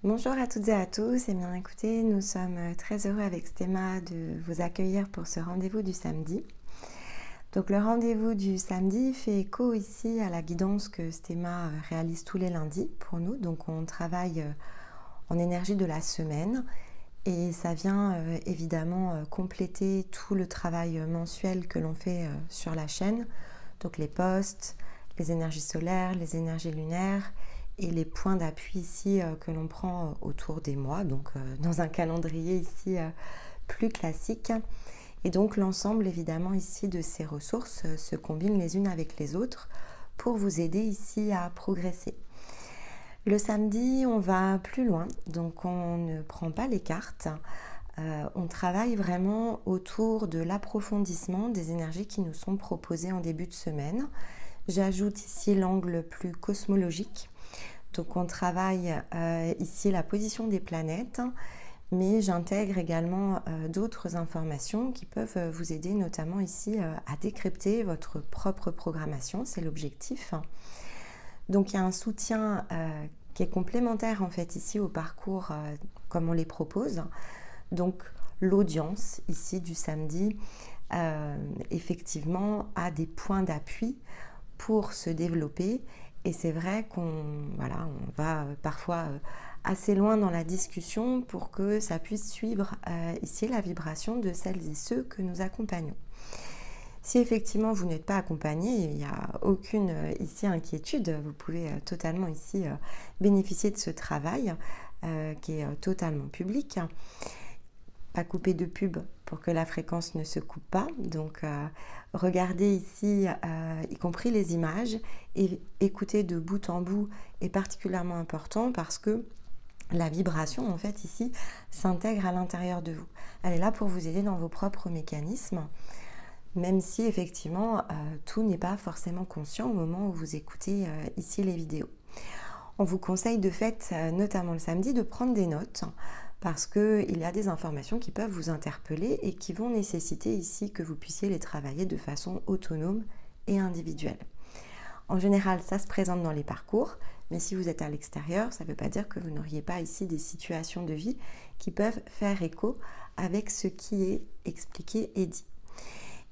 Bonjour à toutes et à tous, et bien écoutez, nous sommes très heureux avec Stéma de vous accueillir pour ce rendez-vous du samedi. Donc le rendez-vous du samedi fait écho ici à la guidance que Stéma réalise tous les lundis pour nous. Donc on travaille en énergie de la semaine et ça vient évidemment compléter tout le travail mensuel que l'on fait sur la chaîne. Donc les posts, les énergies solaires, les énergies lunaires et les points d'appui ici que l'on prend autour des mois, donc dans un calendrier ici plus classique. Et donc l'ensemble évidemment ici de ces ressources se combinent les unes avec les autres pour vous aider ici à progresser. Le samedi, on va plus loin, donc on ne prend pas les cartes. On travaille vraiment autour de l'approfondissement des énergies qui nous sont proposées en début de semaine. J'ajoute ici l'angle plus cosmologique. Donc on travaille ici la position des planètes, mais j'intègre également d'autres informations qui peuvent vous aider notamment ici à décrypter votre propre programmation, c'est l'objectif. Donc il y a un soutien qui est complémentaire en fait ici au parcours comme on les propose. Donc l'audience ici du samedi effectivement a des points d'appui pour se développer. Et c'est vrai qu'on va parfois assez loin dans la discussion pour que ça puisse suivre ici la vibration de celles et ceux que nous accompagnons. Si effectivement vous n'êtes pas accompagné, il n'y a aucune ici inquiétude, vous pouvez totalement ici bénéficier de ce travail qui est totalement public. Pas couper de pub pour que la fréquence ne se coupe pas. Donc regardez ici, y compris les images, et écouter de bout en bout est particulièrement important parce que la vibration en fait ici s'intègre à l'intérieur de vous. Elle est là pour vous aider dans vos propres mécanismes, même si effectivement tout n'est pas forcément conscient au moment où vous écoutez ici les vidéos. On vous conseille de fait, notamment le samedi, de prendre des notes parce qu'il y a des informations qui peuvent vous interpeller et qui vont nécessiter ici que vous puissiez les travailler de façon autonome et individuelle. En général, ça se présente dans les parcours, mais si vous êtes à l'extérieur, ça ne veut pas dire que vous n'auriez pas ici des situations de vie qui peuvent faire écho avec ce qui est expliqué et dit.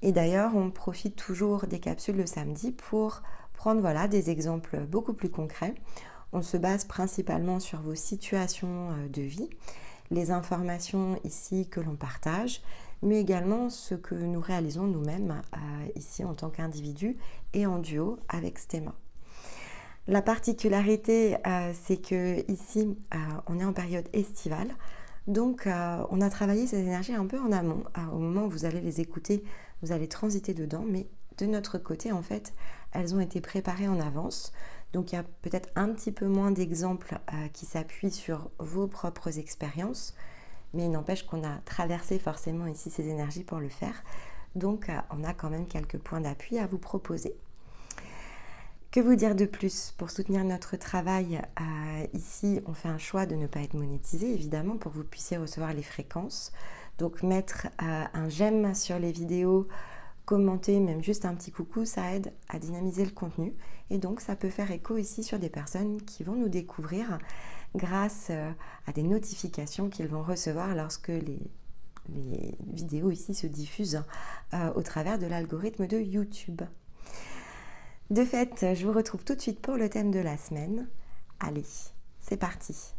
Et d'ailleurs, on profite toujours des capsules le samedi pour prendre des exemples beaucoup plus concrets. On se base principalement sur vos situations de vie, les informations ici que l'on partage, mais également ce que nous réalisons nous-mêmes ici en tant qu'individu et en duo avec Stéma. La particularité, c'est que ici, on est en période estivale, donc on a travaillé ces énergies un peu en amont. Au moment où vous allez les écouter, vous allez transiter dedans, mais de notre côté, en fait, elles ont été préparées en avance. Donc il y a peut-être un petit peu moins d'exemples qui s'appuient sur vos propres expériences, mais il n'empêche qu'on a traversé forcément ici ces énergies pour le faire. Donc on a quand même quelques points d'appui à vous proposer. Que vous dire de plus? Pour soutenir notre travail, ici on fait un choix de ne pas être monétisé, évidemment, pour que vous puissiez recevoir les fréquences. Donc mettre un j'aime sur les vidéos, commenter, même juste un petit coucou, ça aide à dynamiser le contenu. Et donc, ça peut faire écho ici sur des personnes qui vont nous découvrir grâce à des notifications qu'ils vont recevoir lorsque les vidéos ici se diffusent au travers de l'algorithme de YouTube. De fait, je vous retrouve tout de suite pour le thème de la semaine. Allez, c'est parti!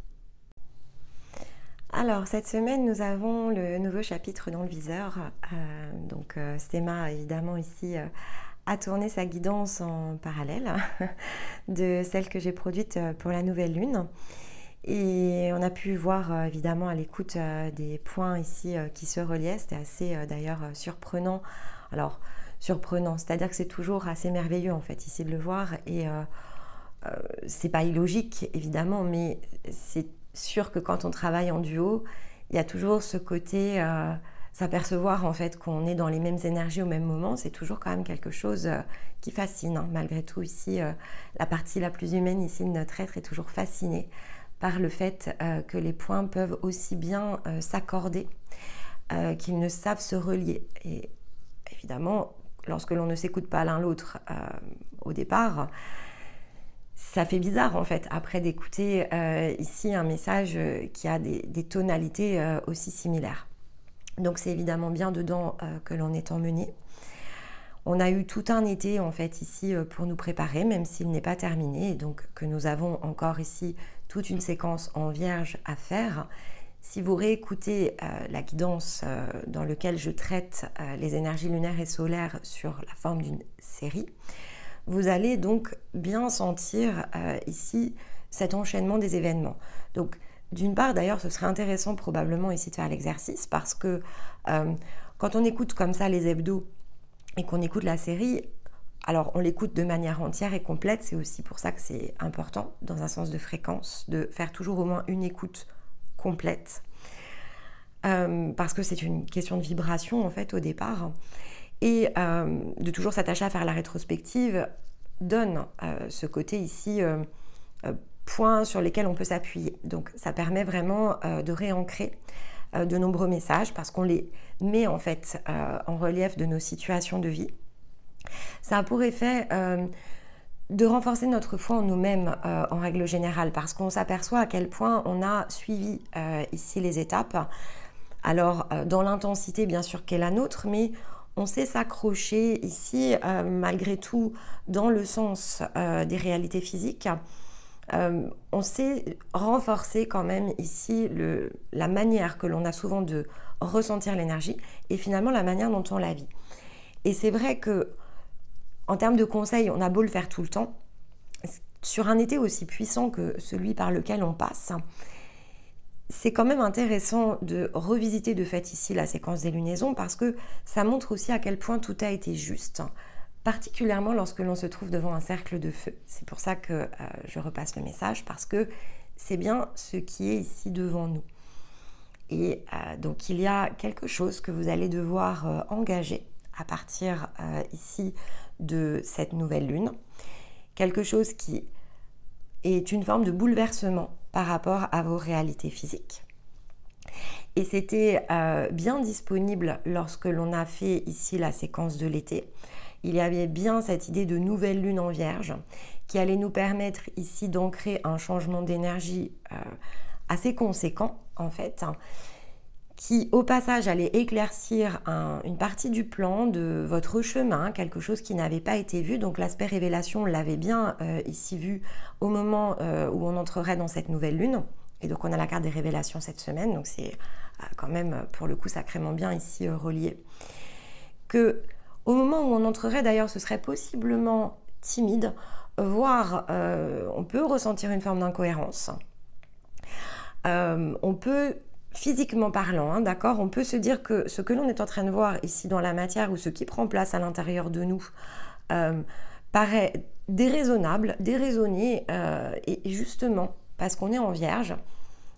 Alors, cette semaine, nous avons le nouveau chapitre dans le viseur. Stéma, évidemment, ici, a tourné sa guidance en parallèle de celle que j'ai produite pour la nouvelle lune. Et on a pu voir, évidemment, à l'écoute des points ici qui se reliaient. C'était assez, d'ailleurs, surprenant. Alors, surprenant, c'est-à-dire que c'est toujours assez merveilleux, en fait, ici, de le voir. Et c'est pas illogique, évidemment, mais c'est sûr que quand on travaille en duo, il y a toujours ce côté s'apercevoir en fait qu'on est dans les mêmes énergies au même moment. C'est toujours quand même quelque chose qui fascine, hein. Malgré tout ici, la partie la plus humaine ici de notre être est toujours fascinée par le fait que les points peuvent aussi bien s'accorder qu'ils ne savent se relier. Et évidemment, lorsque l'on ne s'écoute pas l'un l'autre au départ, ça fait bizarre en fait après d'écouter ici un message qui a des tonalités aussi similaires. Donc c'est évidemment bien dedans que l'on est emmené. On a eu tout un été en fait ici pour nous préparer, même s'il n'est pas terminé, et donc que nous avons encore ici toute une séquence en vierge à faire. Si vous réécoutez la guidance dans laquelle je traite les énergies lunaires et solaires sur la forme d'une série, vous allez donc bien sentir ici cet enchaînement des événements. Donc d'une part d'ailleurs ce serait intéressant probablement ici de faire l'exercice parce que quand on écoute comme ça les hebdos et qu'on écoute la série, alors on l'écoute de manière entière et complète, c'est aussi pour ça que c'est important dans un sens de fréquence de faire toujours au moins une écoute complète parce que c'est une question de vibration en fait au départ et de toujours s'attacher à faire la rétrospective donne ce côté ici points sur lesquels on peut s'appuyer. Donc ça permet vraiment de réancrer de nombreux messages parce qu'on les met en fait en relief de nos situations de vie. Ça a pour effet de renforcer notre foi en nous-mêmes en règle générale parce qu'on s'aperçoit à quel point on a suivi ici les étapes. Alors dans l'intensité bien sûr qu'est la nôtre, mais on sait s'accrocher ici malgré tout dans le sens des réalités physiques. On sait renforcer quand même ici la manière que l'on a souvent de ressentir l'énergie et finalement la manière dont on la vit. Et c'est vrai que en termes de conseils, on a beau le faire tout le temps, sur un été aussi puissant que celui par lequel on passe, c'est quand même intéressant de revisiter de fait ici la séquence des lunaisons parce que ça montre aussi à quel point tout a été juste, particulièrement lorsque l'on se trouve devant un cercle de feu. C'est pour ça que je repasse le message parce que c'est bien ce qui est ici devant nous. Et donc il y a quelque chose que vous allez devoir engager à partir ici de cette nouvelle lune, quelque chose qui est une forme de bouleversement par rapport à vos réalités physiques. Et c'était bien disponible lorsque l'on a fait ici la séquence de l'été. Il y avait bien cette idée de nouvelle lune en vierge qui allait nous permettre ici d'ancrer un changement d'énergie assez conséquent en fait, qui au passage allait éclaircir une partie du plan de votre chemin, quelque chose qui n'avait pas été vu. Donc l'aspect révélation, on l'avait bien ici vu au moment où on entrerait dans cette nouvelle lune. Et donc on a la carte des révélations cette semaine, donc c'est quand même pour le coup sacrément bien ici relié. Que au moment où on entrerait, d'ailleurs ce serait possiblement timide, voire on peut ressentir une forme d'incohérence. On peut, physiquement parlant, d'accord, on peut se dire que ce que l'on est en train de voir ici dans la matière ou ce qui prend place à l'intérieur de nous paraît déraisonnable, déraisonné et justement parce qu'on est en vierge,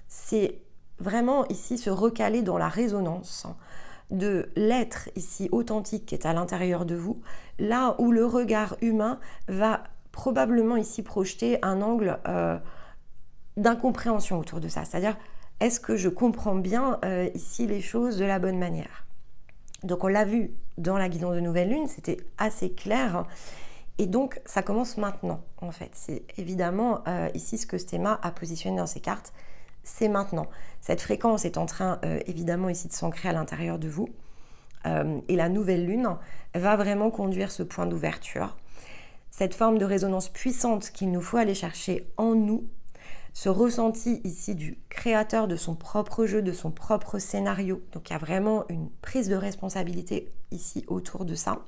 c'est vraiment ici se recaler dans la résonance de l'être ici authentique qui est à l'intérieur de vous, là où le regard humain va probablement ici projeter un angle d'incompréhension autour de ça. C'est-à-dire, est-ce que je comprends bien ici les choses de la bonne manière? Donc on l'a vu dans la guidance de nouvelle lune, c'était assez clair. Et donc ça commence maintenant en fait. C'est évidemment ici ce que Stéma a positionné dans ses cartes. C'est maintenant. Cette fréquence est en train évidemment ici de s'ancrer à l'intérieur de vous. Et la nouvelle lune va vraiment conduire ce point d'ouverture. Cette forme de résonance puissante qu'il nous faut aller chercher en nous, ce ressenti ici du créateur de son propre jeu, de son propre scénario. Donc il y a vraiment une prise de responsabilité ici autour de ça,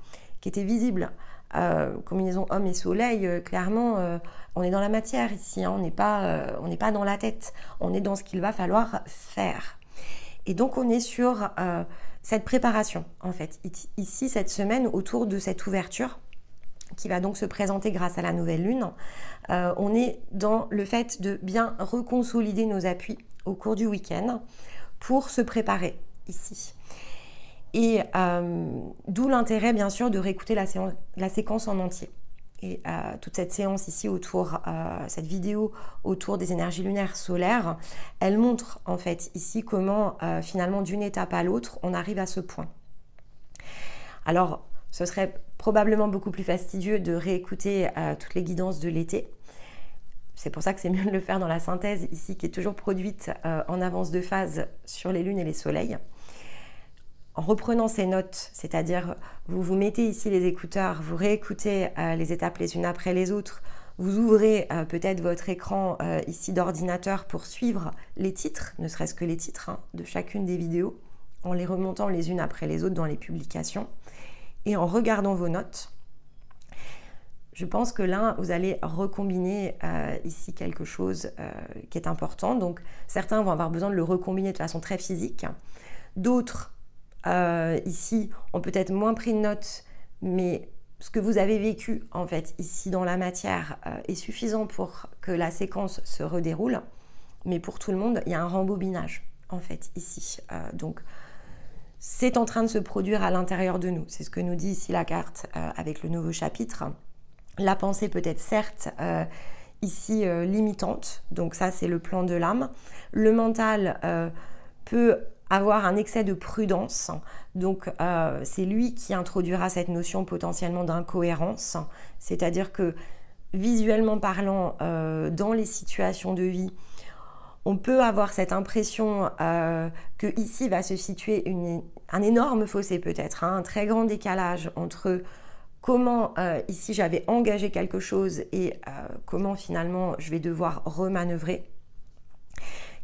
qui était visible. Combinaison homme et soleil, clairement, on est dans la matière ici, hein, on n'est pas dans la tête, on est dans ce qu'il va falloir faire. Et donc on est sur cette préparation, en fait, ici, cette semaine, autour de cette ouverture qui va donc se présenter grâce à la nouvelle lune. On est dans le fait de bien reconsolider nos appuis au cours du week-end pour se préparer ici. Et d'où l'intérêt, bien sûr, de réécouter la séquence en entier. Et toute cette séance ici autour, cette vidéo autour des énergies lunaires solaires, elle montre en fait ici comment finalement d'une étape à l'autre, on arrive à ce point. Alors, ce serait probablement beaucoup plus fastidieux de réécouter toutes les guidances de l'été. c'est pour ça que c'est mieux de le faire dans la synthèse ici, qui est toujours produite en avance de phase sur les lunes et les soleils. En reprenant ces notes, c'est-à-dire vous vous mettez ici les écouteurs, vous réécoutez les étapes les unes après les autres, vous ouvrez peut-être votre écran ici d'ordinateur pour suivre les titres, ne serait-ce que les titres de chacune des vidéos, en les remontant les unes après les autres dans les publications, et en regardant vos notes. Je pense que là, vous allez recombiner ici quelque chose qui est important. Donc, certains vont avoir besoin de le recombiner de façon très physique. D'autres, ici, ont peut-être moins pris de notes, mais ce que vous avez vécu, en fait, ici dans la matière, est suffisant pour que la séquence se redéroule. Mais pour tout le monde, il y a un rembobinage, en fait, ici. Donc, c'est en train de se produire à l'intérieur de nous. C'est ce que nous dit ici la carte avec le nouveau chapitre. La pensée peut être certes ici limitante, donc ça c'est le plan de l'âme. Le mental peut avoir un excès de prudence, donc c'est lui qui introduira cette notion potentiellement d'incohérence, c'est-à-dire que visuellement parlant, dans les situations de vie, on peut avoir cette impression que ici va se situer un énorme fossé peut-être, un très grand décalage entre comment ici j'avais engagé quelque chose et comment finalement je vais devoir remanœuvrer.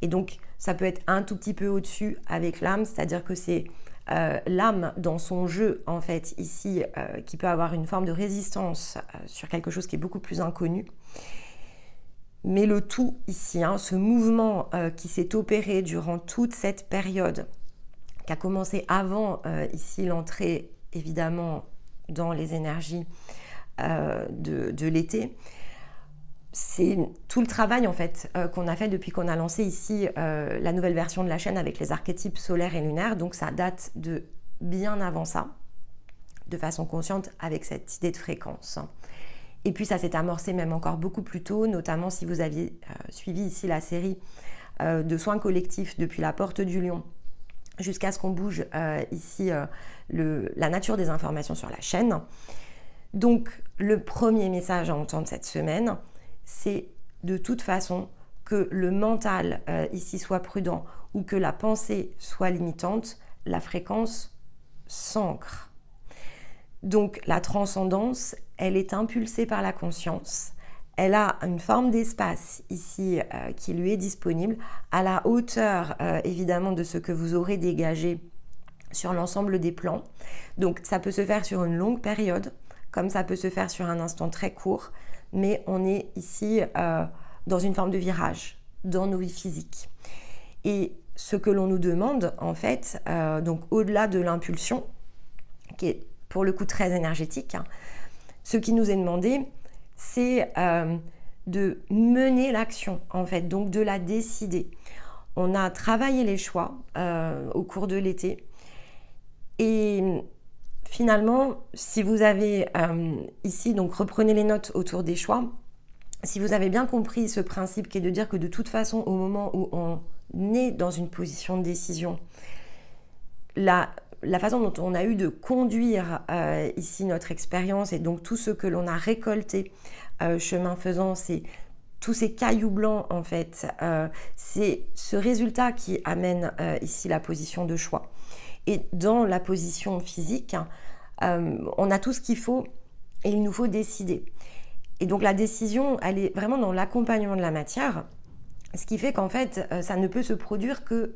Et donc ça peut être un tout petit peu au-dessus avec l'âme, c'est-à-dire que c'est l'âme dans son jeu en fait ici qui peut avoir une forme de résistance sur quelque chose qui est beaucoup plus inconnu. Mais le tout ici, ce mouvement qui s'est opéré durant toute cette période, qui a commencé avant ici l'entrée évidemment dans les énergies de l'été, c'est tout le travail en fait qu'on a fait depuis qu'on a lancé ici la nouvelle version de la chaîne avec les archétypes solaires et lunaires. Donc ça date de bien avant ça, de façon consciente avec cette idée de fréquence. Et puis ça s'est amorcé même encore beaucoup plus tôt, notamment si vous aviez suivi ici la série de soins collectifs depuis la porte du lion jusqu'à ce qu'on bouge ici la nature des informations sur la chaîne. Donc le premier message à entendre cette semaine, c'est de toute façon que le mental ici soit prudent ou que la pensée soit limitante, la fréquence s'ancre. Donc la transcendance, elle est impulsée par la conscience. Elle a une forme d'espace ici qui lui est disponible à la hauteur évidemment de ce que vous aurez dégagé sur l'ensemble des plans. Donc ça peut se faire sur une longue période, comme ça peut se faire sur un instant très court, mais on est ici dans une forme de virage dans nos vies physiques. Et ce que l'on nous demande en fait, donc au-delà de l'impulsion, qui est pour le coup très énergétique, ce qui nous est demandé, c'est de mener l'action, en fait, donc de la décider. On a travaillé les choix au cours de l'été et finalement, si vous avez ici, donc reprenez les notes autour des choix, si vous avez bien compris ce principe qui est de dire que de toute façon, au moment où on est dans une position de décision, la façon dont on a eu de conduire ici notre expérience et donc tout ce que l'on a récolté chemin faisant, c'est tous ces cailloux blancs en fait, c'est ce résultat qui amène ici la position de choix. Et dans la position physique, on a tout ce qu'il faut et il nous faut décider. Et donc la décision, elle est vraiment dans l'accompagnement de la matière, ce qui fait qu'en fait, ça ne peut se produire que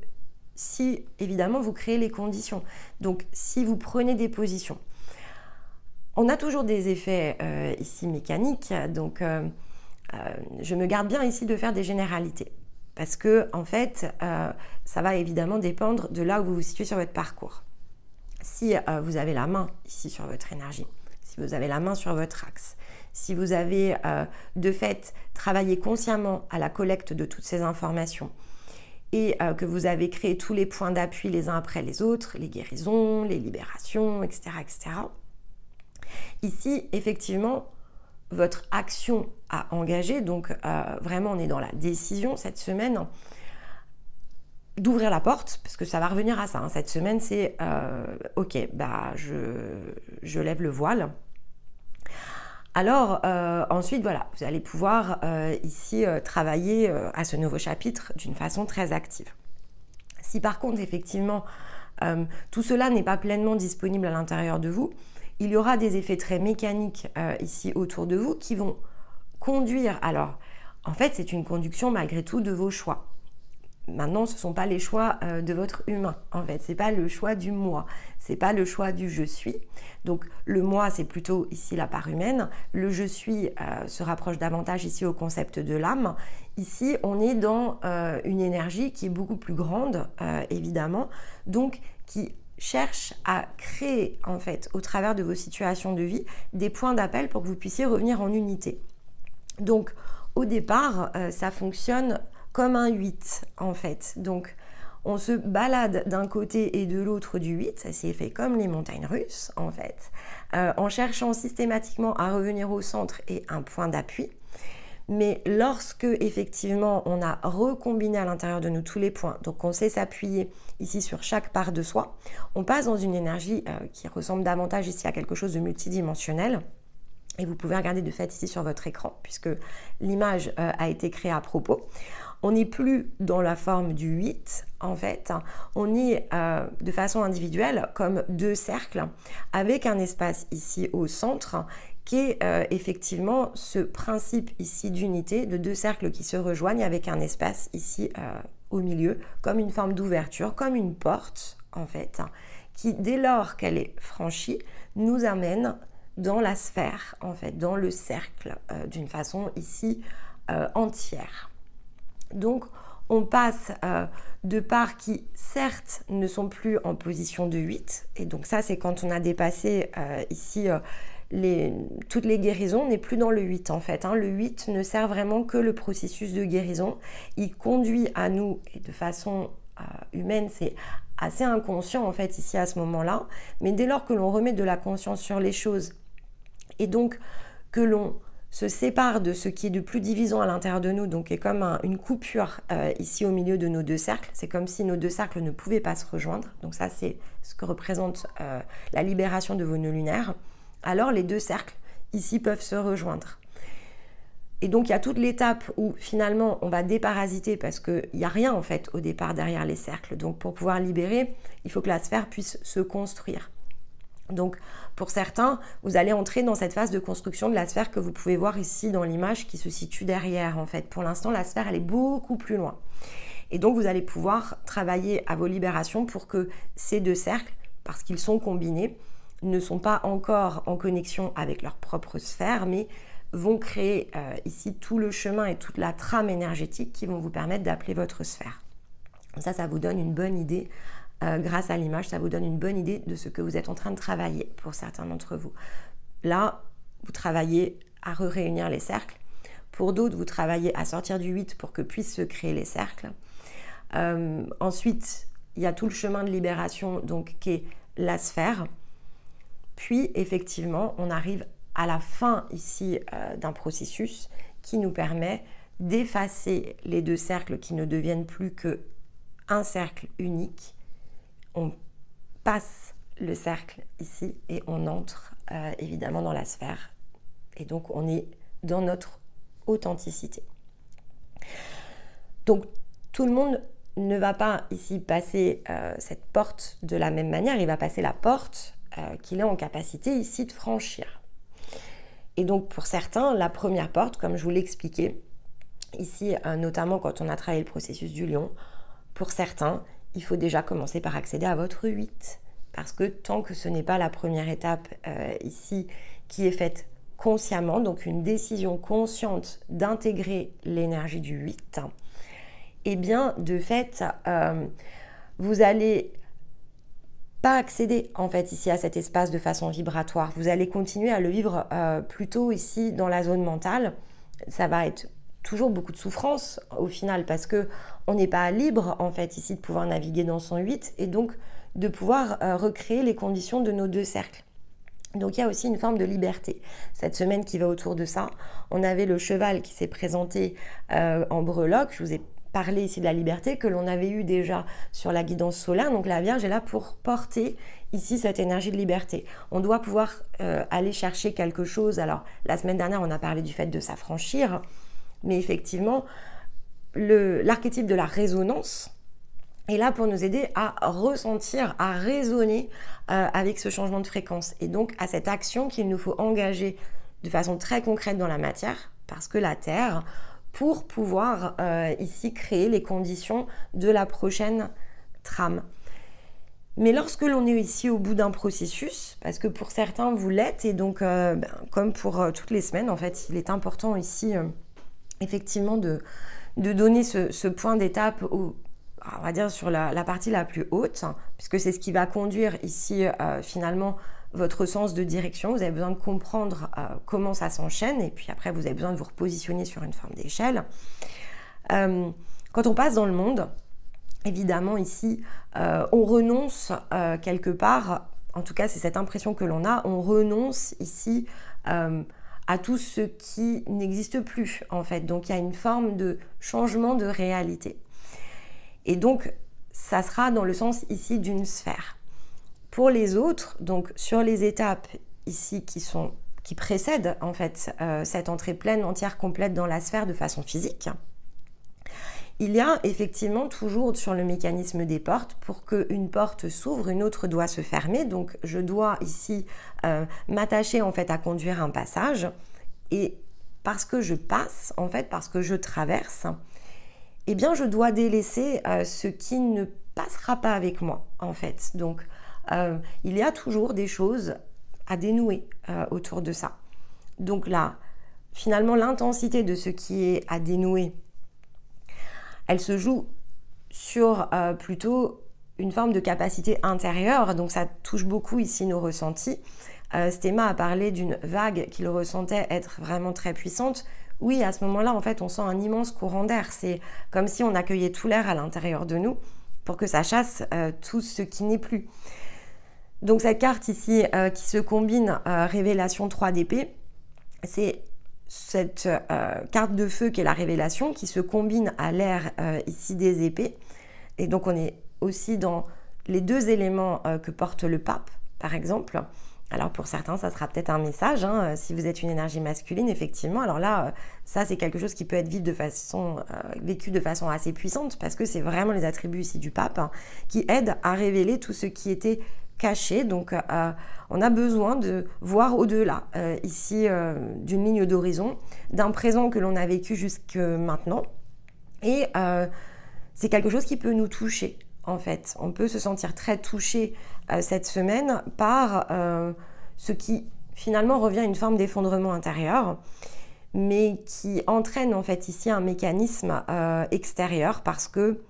si, évidemment, vous créez les conditions. Donc, si vous prenez des positions. On a toujours des effets ici mécaniques, donc je me garde bien ici de faire des généralités. Parce que, en fait, ça va évidemment dépendre de là où vous vous situez sur votre parcours. Si vous avez la main ici sur votre énergie, si vous avez la main sur votre axe, si vous avez de fait travaillé consciemment à la collecte de toutes ces informations, et que vous avez créé tous les points d'appui les uns après les autres, les guérisons, les libérations, etc., etc. Ici, effectivement, votre action à engager, donc vraiment on est dans la décision cette semaine, d'ouvrir la porte, parce que ça va revenir à ça. Cette semaine, c'est ok, bah, je lève le voile. Alors ensuite, voilà, vous allez pouvoir ici travailler à ce nouveau chapitre d'une façon très active. Si par contre, effectivement, tout cela n'est pas pleinement disponible à l'intérieur de vous, il y aura des effets très mécaniques ici autour de vous qui vont conduire. Alors, en fait, c'est une conduction malgré tout de vos choix. Maintenant, ce ne sont pas les choix de votre humain, en fait. Ce n'est pas le choix du moi, ce n'est pas le choix du je suis. Donc, le moi, c'est plutôt ici la part humaine. Le je suis se rapproche davantage ici au concept de l'âme. Ici, on est dans une énergie qui est beaucoup plus grande, évidemment, donc qui cherche à créer, en fait, au travers de vos situations de vie, des points d'appel pour que vous puissiez revenir en unité. Donc, au départ, ça fonctionne comme un 8 en fait. Donc on se balade d'un côté et de l'autre du 8, ça s'est fait comme les montagnes russes en fait, en cherchant systématiquement à revenir au centre et un point d'appui. Mais lorsque effectivement on a recombiné à l'intérieur de nous tous les points, donc on sait s'appuyer ici sur chaque part de soi, on passe dans une énergie qui ressemble davantage ici à quelque chose de multidimensionnel. Et vous pouvez regarder de fait ici sur votre écran, puisque l'image a été créée à propos. On n'est plus dans la forme du 8, en fait. On est de façon individuelle comme deux cercles, avec un espace ici au centre, qui est effectivement ce principe ici d'unité, de deux cercles qui se rejoignent, avec un espace ici au milieu, comme une forme d'ouverture, comme une porte, en fait, qui, dès lors qu'elle est franchie, nous amène dans la sphère, en fait, dans le cercle, d'une façon ici entière. Donc, on passe de parts qui, certes, ne sont plus en position de 8, et donc ça, c'est quand on a dépassé ici toutes les guérisons, on n'est plus dans le 8, en fait. Le 8 ne sert vraiment que le processus de guérison. Il conduit à nous, et de façon humaine, c'est assez inconscient, en fait, ici, à ce moment-là, mais dès lors que l'on remet de la conscience sur les choses, et donc que l'on se sépare de ce qui est de plus divisant à l'intérieur de nous, donc qui est comme une coupure ici au milieu de nos deux cercles. C'est comme si nos deux cercles ne pouvaient pas se rejoindre. Donc ça, c'est ce que représente la libération de vos nœuds lunaires. Alors les deux cercles ici peuvent se rejoindre. Et donc il y a toute l'étape où finalement on va déparasiter parce qu'il n'y a rien en fait au départ derrière les cercles. Donc pour pouvoir libérer, il faut que la sphère puisse se construire. Donc pour certains, vous allez entrer dans cette phase de construction de la sphère que vous pouvez voir ici dans l'image qui se situe derrière en fait. Pour l'instant, la sphère elle est beaucoup plus loin. Et donc vous allez pouvoir travailler à vos libérations pour que ces deux cercles, parce qu'ils sont combinés, ne sont pas encore en connexion avec leur propre sphère, mais vont créer ici tout le chemin et toute la trame énergétique qui vont vous permettre d'appeler votre sphère. Ça vous donne une bonne idée. Grâce à l'image, ça vous donne une bonne idée de ce que vous êtes en train de travailler pour certains d'entre vous. Là, vous travaillez à réunir les cercles. Pour d'autres, vous travaillez à sortir du 8 pour que puissent se créer les cercles. Ensuite, il y a tout le chemin de libération, donc qui est la sphère. Puis, effectivement, on arrive à la fin ici d'un processus qui nous permet d'effacer les deux cercles qui ne deviennent plus qu'un cercle unique. On passe le cercle ici et on entre évidemment dans la sphère. Et donc, on est dans notre authenticité. Donc, tout le monde ne va pas ici passer cette porte de la même manière. Il va passer la porte qu'il est en capacité ici de franchir. Et donc, pour certains, la première porte, comme je vous l'ai expliqué, ici, notamment quand on a travaillé le processus du lion, pour certains, il faut déjà commencer par accéder à votre 8. Parce que tant que ce n'est pas la première étape ici qui est faite consciemment, donc une décision consciente d'intégrer l'énergie du 8, eh bien, de fait, vous allez pas accéder en fait ici à cet espace de façon vibratoire. Vous allez continuer à le vivre plutôt ici dans la zone mentale. Ça va être toujours beaucoup de souffrance au final parce que on n'est pas libre en fait ici de pouvoir naviguer dans son 8 et donc de pouvoir recréer les conditions de nos deux cercles. Donc il y a aussi une forme de liberté. Cette semaine qui va autour de ça, on avait le cheval qui s'est présenté en breloque. Je vous ai parler ici de la liberté que l'on avait eu déjà sur la guidance solaire. Donc la Vierge est là pour porter ici cette énergie de liberté. On doit pouvoir aller chercher quelque chose. Alors la semaine dernière, on a parlé du fait de s'affranchir, mais effectivement, l'archétype de la résonance est là pour nous aider à ressentir, à résonner avec ce changement de fréquence. Et donc à cette action qu'il nous faut engager de façon très concrète dans la matière, parce que la Terre, pour pouvoir ici créer les conditions de la prochaine trame. Mais lorsque l'on est ici au bout d'un processus, parce que pour certains vous l'êtes, et donc comme pour toutes les semaines, en fait, il est important ici effectivement de donner ce point d'étape, on va dire sur la partie la plus haute, puisque c'est ce qui va conduire ici finalement votre sens de direction. Vous avez besoin de comprendre comment ça s'enchaîne, et puis après vous avez besoin de vous repositionner sur une forme d'échelle. Quand on passe dans le monde, évidemment ici, on renonce quelque part, en tout cas c'est cette impression que l'on a, on renonce ici à tout ce qui n'existe plus en fait. Donc il y a une forme de changement de réalité. Et donc ça sera dans le sens ici d'une sphère. Pour les autres, donc sur les étapes ici qui précèdent en fait cette entrée pleine, entière, complète dans la sphère de façon physique, il y a effectivement toujours sur le mécanisme des portes, pour qu'une porte s'ouvre, une autre doit se fermer. Donc je dois ici m'attacher en fait à conduire un passage, et parce que je passe en fait, parce que je traverse, eh bien je dois délaisser ce qui ne passera pas avec moi en fait. Donc il y a toujours des choses à dénouer autour de ça. Donc là, finalement, l'intensité de ce qui est à dénouer, elle se joue sur plutôt une forme de capacité intérieure. Donc ça touche beaucoup ici nos ressentis. Stéma a parlé d'une vague qu'il ressentait être vraiment très puissante. Oui, à ce moment-là, en fait, on sent un immense courant d'air. C'est comme si on accueillait tout l'air à l'intérieur de nous pour que ça chasse tout ce qui n'est plus. Donc cette carte ici qui se combine révélation 3 d'épée, c'est cette carte de feu qui est la révélation qui se combine à l'air ici des épées. Et donc on est aussi dans les deux éléments que porte le pape, par exemple. Alors pour certains, ça sera peut-être un message, hein, si vous êtes une énergie masculine, effectivement. Alors là, ça c'est quelque chose qui peut être vécu de façon assez puissante, parce que c'est vraiment les attributs ici du pape qui aident à révéler tout ce qui était caché. Donc on a besoin de voir au-delà ici d'une ligne d'horizon, d'un présent que l'on a vécu jusque maintenant. Et c'est quelque chose qui peut nous toucher. En fait, on peut se sentir très touché cette semaine par ce qui finalement revient à une forme d'effondrement intérieur, mais qui entraîne en fait ici un mécanisme extérieur, parce que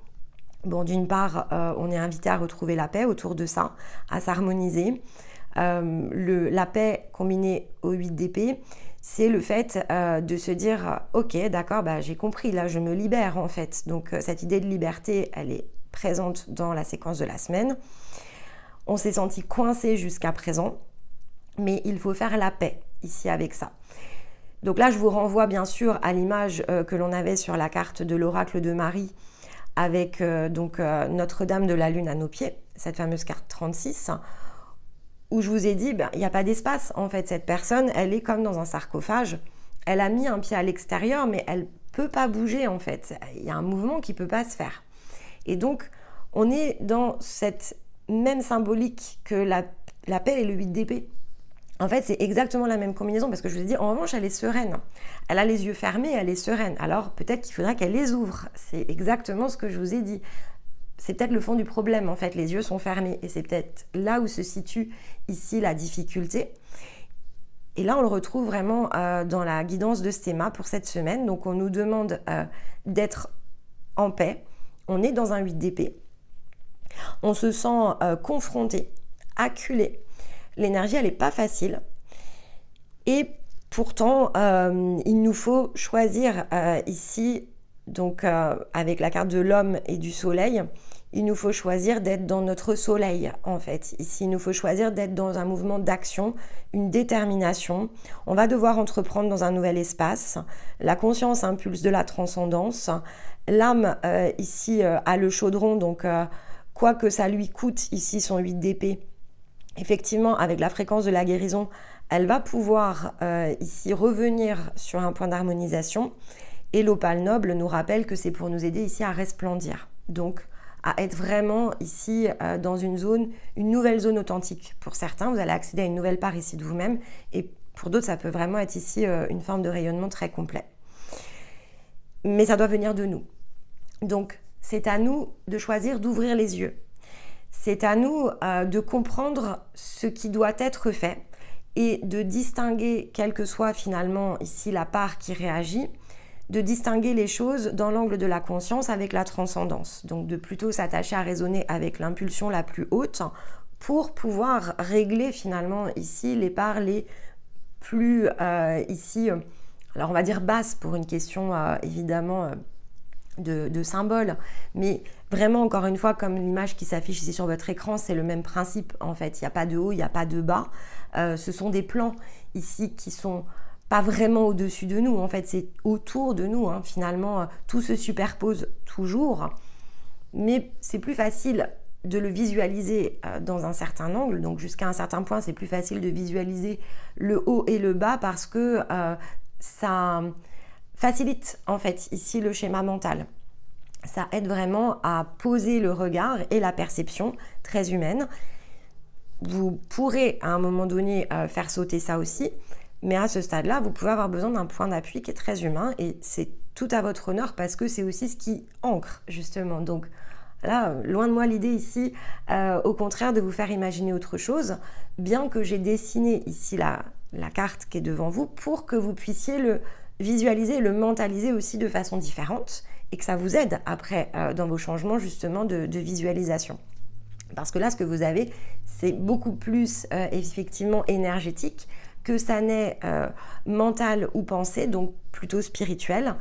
bon, d'une part, on est invité à retrouver la paix autour de ça, à s'harmoniser. La paix combinée au 8 d'épée, c'est le fait de se dire « Ok, d'accord, bah, j'ai compris, là je me libère en fait ». Donc cette idée de liberté, elle est présente dans la séquence de la semaine. On s'est senti coincé jusqu'à présent, mais il faut faire la paix ici avec ça. Donc là, je vous renvoie bien sûr à l'image que l'on avait sur la carte de l'oracle de Marie, avec Notre-Dame de la Lune à nos pieds, cette fameuse carte 36, où je vous ai dit, il n'y a pas d'espace. En fait, cette personne, elle est comme dans un sarcophage. Elle a mis un pied à l'extérieur, mais elle ne peut pas bouger, en fait. Il y a un mouvement qui ne peut pas se faire. Et donc, on est dans cette même symbolique que la paix et le 8 d'épée. En fait, c'est exactement la même combinaison, parce que je vous ai dit, en revanche, elle est sereine. Elle a les yeux fermés, elle est sereine. Alors, peut-être qu'il faudra qu'elle les ouvre. C'est exactement ce que je vous ai dit. C'est peut-être le fond du problème, en fait. Les yeux sont fermés. Et c'est peut-être là où se situe ici la difficulté. Et là, on le retrouve vraiment dans la guidance de Stéma pour cette semaine. Donc, on nous demande d'être en paix. On est dans un 8 d'épée. On se sent confronté, acculé. L'énergie, elle n'est pas facile. Et pourtant, il nous faut choisir ici, donc avec la carte de l'homme et du soleil, il nous faut choisir d'être dans notre soleil, en fait. Ici, il nous faut choisir d'être dans un mouvement d'action, une détermination. On va devoir entreprendre dans un nouvel espace. La conscience impulse de la transcendance. l'âme ici a le chaudron, donc quoi que ça lui coûte ici son 8 d'épée, effectivement avec la fréquence de la guérison, elle va pouvoir ici revenir sur un point d'harmonisation. Et l'opale noble nous rappelle que c'est pour nous aider ici à resplendir. Donc à être vraiment ici dans une nouvelle zone authentique. Pour certains, vous allez accéder à une nouvelle part ici de vous-même. Et pour d'autres, ça peut vraiment être ici une forme de rayonnement très complet. Mais ça doit venir de nous. Donc c'est à nous de choisir d'ouvrir les yeux. C'est à nous de comprendre ce qui doit être fait et de distinguer, quelle que soit finalement ici la part qui réagit, de distinguer les choses dans l'angle de la conscience avec la transcendance. Donc de plutôt s'attacher à raisonner avec l'impulsion la plus haute pour pouvoir régler finalement ici les parts les plus ici, alors on va dire basses pour une question évidemment de symboles, mais vraiment encore une fois comme l'image qui s'affiche ici sur votre écran, c'est le même principe en fait, il n'y a pas de haut, il n'y a pas de bas, ce sont des plans ici qui sont pas vraiment au-dessus de nous, en fait c'est autour de nous, hein. Finalement tout se superpose toujours, mais c'est plus facile de le visualiser dans un certain angle, donc jusqu'à un certain point c'est plus facile de visualiser le haut et le bas parce que ça facilite en fait ici le schéma mental. Ça aide vraiment à poser le regard et la perception très humaine. Vous pourrez à un moment donné faire sauter ça aussi, mais à ce stade-là, vous pouvez avoir besoin d'un point d'appui qui est très humain et c'est tout à votre honneur parce que c'est aussi ce qui ancre justement. Donc là, loin de moi l'idée ici, au contraire de vous faire imaginer autre chose, bien que j'ai dessiné ici la carte qui est devant vous pour que vous puissiez le visualiser, le mentaliser aussi de façon différente et que ça vous aide après dans vos changements justement de visualisation. Parce que là, ce que vous avez, c'est beaucoup plus effectivement énergétique que ça n'est mental ou pensé, donc plutôt spirituel.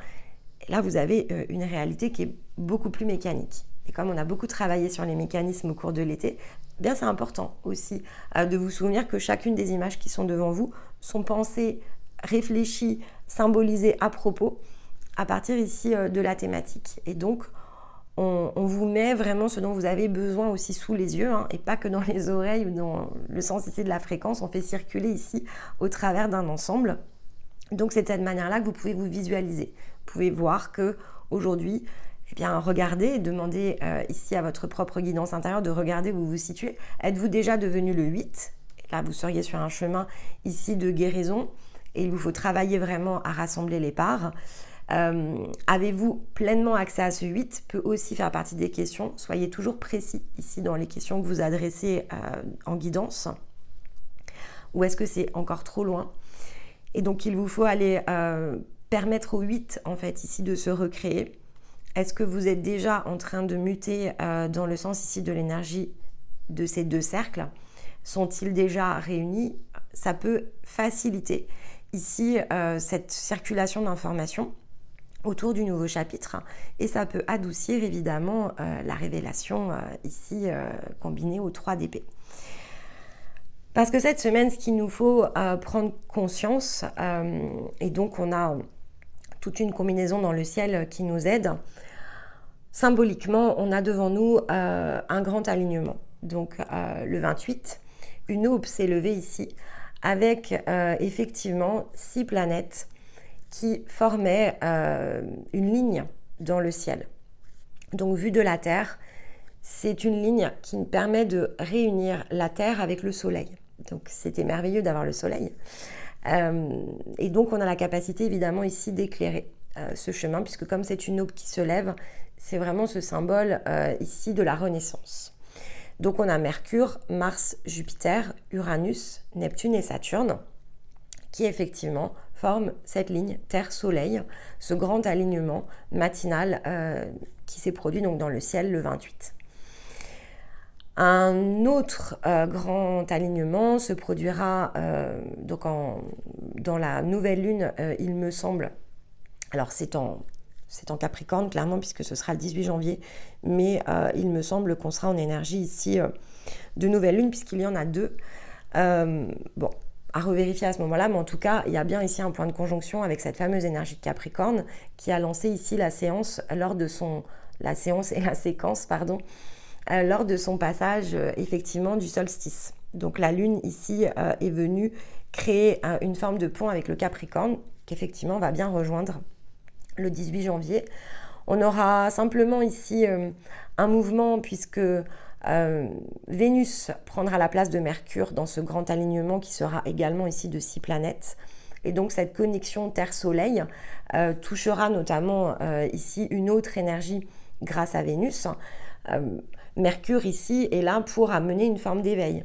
Et là, vous avez une réalité qui est beaucoup plus mécanique. Et comme on a beaucoup travaillé sur les mécanismes au cours de l'été, eh bien c'est important aussi de vous souvenir que chacune des images qui sont devant vous sont pensées, réfléchies, symbolisées à propos, à partir ici de la thématique. Et donc, on vous met vraiment ce dont vous avez besoin aussi sous les yeux, hein, et pas que dans les oreilles ou dans le sens ici de la fréquence, on fait circuler ici au travers d'un ensemble. Donc c'est de cette manière-là que vous pouvez vous visualiser. Vous pouvez voir que aujourd'hui, eh bien, regardez, demandez ici à votre propre guidance intérieure de regarder où vous vous situez. Êtes-vous déjà devenu le 8 ? Là, vous seriez sur un chemin ici de guérison et il vous faut travailler vraiment à rassembler les parts. Avez-vous pleinement accès à ce 8 peut aussi faire partie des questions. Soyez toujours précis ici dans les questions que vous adressez en guidance. Ou est-ce que c'est encore trop loin ? Et donc, il vous faut aller permettre au 8, en fait, ici de se recréer. Est-ce que vous êtes déjà en train de muter dans le sens ici de l'énergie de ces deux cercles ? Sont-ils déjà réunis ? Ça peut faciliter ici cette circulation d'informations autour du nouveau chapitre et ça peut adoucir évidemment la révélation ici combinée aux 3 d'épée. Parce que cette semaine, ce qu'il nous faut prendre conscience, et donc on a toute une combinaison dans le ciel qui nous aide, symboliquement, on a devant nous un grand alignement. Donc le 28, une aube s'est levée ici avec effectivement 6 planètes qui formaient une ligne dans le ciel. Donc vu de la Terre, c'est une ligne qui permet de réunir la Terre avec le Soleil. Donc c'était merveilleux d'avoir le Soleil. Et donc on a la capacité évidemment ici d'éclairer ce chemin, puisque comme c'est une aube qui se lève, c'est vraiment ce symbole ici de la renaissance. Donc on a Mercure, Mars, Jupiter, Uranus, Neptune et Saturne qui effectivement forment cette ligne Terre-Soleil, ce grand alignement matinal qui s'est produit donc dans le ciel le 28. Un autre grand alignement se produira donc dans la nouvelle lune, il me semble. Alors c'est en Capricorne clairement puisque ce sera le 18 janvier, mais il me semble qu'on sera en énergie ici de nouvelle lune puisqu'il y en a 2. Bon, à revérifier à ce moment-là, mais en tout cas, il y a bien ici un point de conjonction avec cette fameuse énergie de Capricorne qui a lancé ici la séance lors de la séquence, lors de son passage effectivement du solstice. Donc la Lune ici est venue créer une forme de pont avec le Capricorne qu'effectivement va bien rejoindre le 18 janvier. On aura simplement ici un mouvement puisque Vénus prendra la place de Mercure dans ce grand alignement qui sera également ici de 6 planètes. Et donc cette connexion Terre-Soleil touchera notamment ici une autre énergie grâce à Vénus. Mercure ici est là pour amener une forme d'éveil.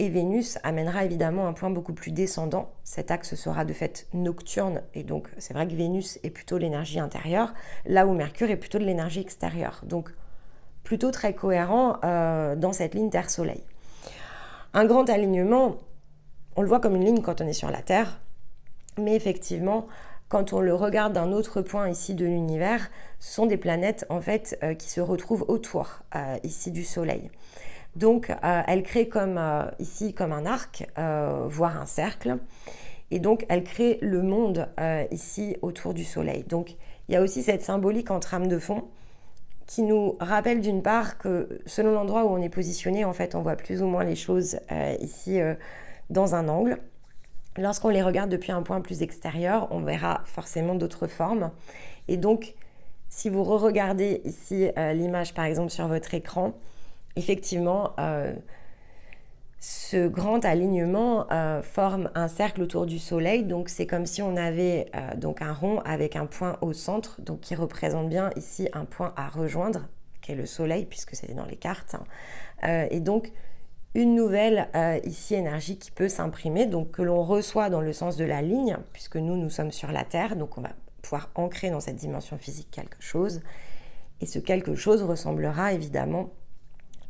Et Vénus amènera évidemment un point beaucoup plus descendant. Cet axe sera de fait nocturne et donc c'est vrai que Vénus est plutôt l'énergie intérieure, là où Mercure est plutôt de l'énergie extérieure. Donc plutôt très cohérent dans cette ligne Terre-Soleil. Un grand alignement, on le voit comme une ligne quand on est sur la Terre, mais effectivement, quand on le regarde d'un autre point ici de l'univers, ce sont des planètes en fait qui se retrouvent autour ici du Soleil. Donc, elle crée ici comme un arc, voire un cercle. Et donc, elle crée le monde ici autour du Soleil. Donc, il y a aussi cette symbolique en trame de fond qui nous rappelle d'une part que selon l'endroit où on est positionné, en fait, on voit plus ou moins les choses ici dans un angle. Lorsqu'on les regarde depuis un point plus extérieur, on verra forcément d'autres formes. Et donc, si vous re-regardez ici l'image, par exemple, sur votre écran, effectivement, ce grand alignement forme un cercle autour du Soleil. Donc, c'est comme si on avait donc un rond avec un point au centre, donc qui représente bien ici un point à rejoindre, qui est le Soleil, puisque c'est dans les cartes. Et donc, une nouvelle ici énergie qui peut s'imprimer, donc que l'on reçoit dans le sens de la ligne, puisque nous sommes sur la Terre, donc on va pouvoir ancrer dans cette dimension physique quelque chose. Et ce quelque chose ressemblera évidemment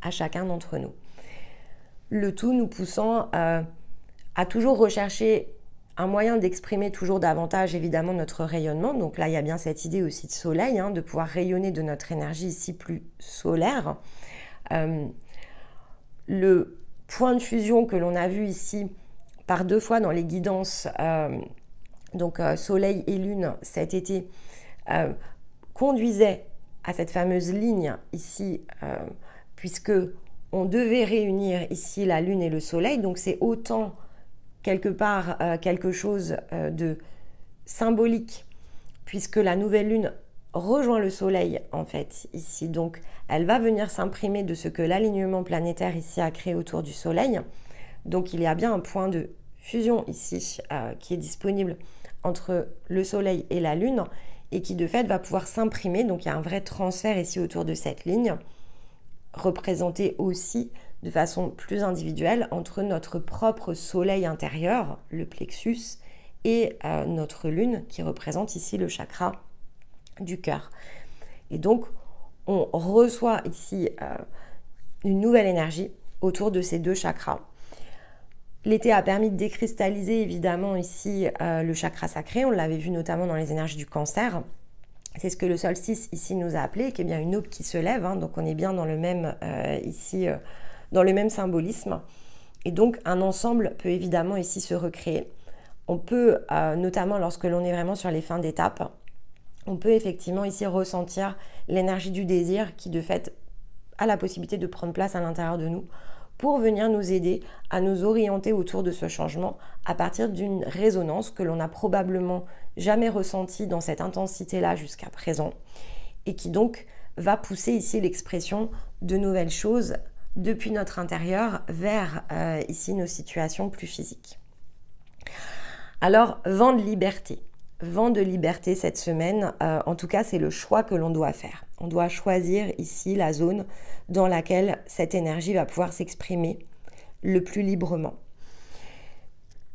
à chacun d'entre nous. Le tout nous poussant à toujours rechercher un moyen d'exprimer toujours davantage évidemment notre rayonnement. Donc là, il y a bien cette idée aussi de soleil, de pouvoir rayonner de notre énergie ici plus solaire. Le point de fusion que l'on a vu ici par 2 fois dans les guidances, donc Soleil et Lune cet été, conduisait à cette fameuse ligne ici, puisque on devait réunir ici la Lune et le Soleil, donc c'est autant quelque part quelque chose de symbolique, puisque la nouvelle Lune rejoint le Soleil en fait ici, donc elle va venir s'imprimer de ce que l'alignement planétaire ici a créé autour du Soleil. Donc il y a bien un point de fusion ici qui est disponible entre le Soleil et la Lune et qui de fait va pouvoir s'imprimer. Donc il y a un vrai transfert ici autour de cette ligne, représenté aussi de façon plus individuelle entre notre propre Soleil intérieur, le plexus, et notre Lune qui représente ici le chakra du cœur. Et donc on reçoit ici une nouvelle énergie autour de ces 2 chakras. L'été a permis de décristalliser évidemment ici le chakra sacré, on l'avait vu notamment dans les énergies du Cancer. C'est ce que le solstice ici nous a appelé, qui est bien une aube qui se lève, donc on est bien dans le même ici, dans le même symbolisme. Et donc un ensemble peut évidemment ici se recréer. On peut, notamment lorsque l'on est vraiment sur les fins d'étape, on peut effectivement ici ressentir l'énergie du désir qui de fait a la possibilité de prendre place à l'intérieur de nous pour venir nous aider à nous orienter autour de ce changement à partir d'une résonance que l'on n'a probablement jamais ressentie dans cette intensité-là jusqu'à présent et qui donc va pousser ici l'expression de nouvelles choses depuis notre intérieur vers ici nos situations plus physiques. Alors, vent de liberté. Vent de liberté cette semaine, en tout cas c'est le choix que l'on doit faire. On doit choisir ici la zone dans laquelle cette énergie va pouvoir s'exprimer le plus librement.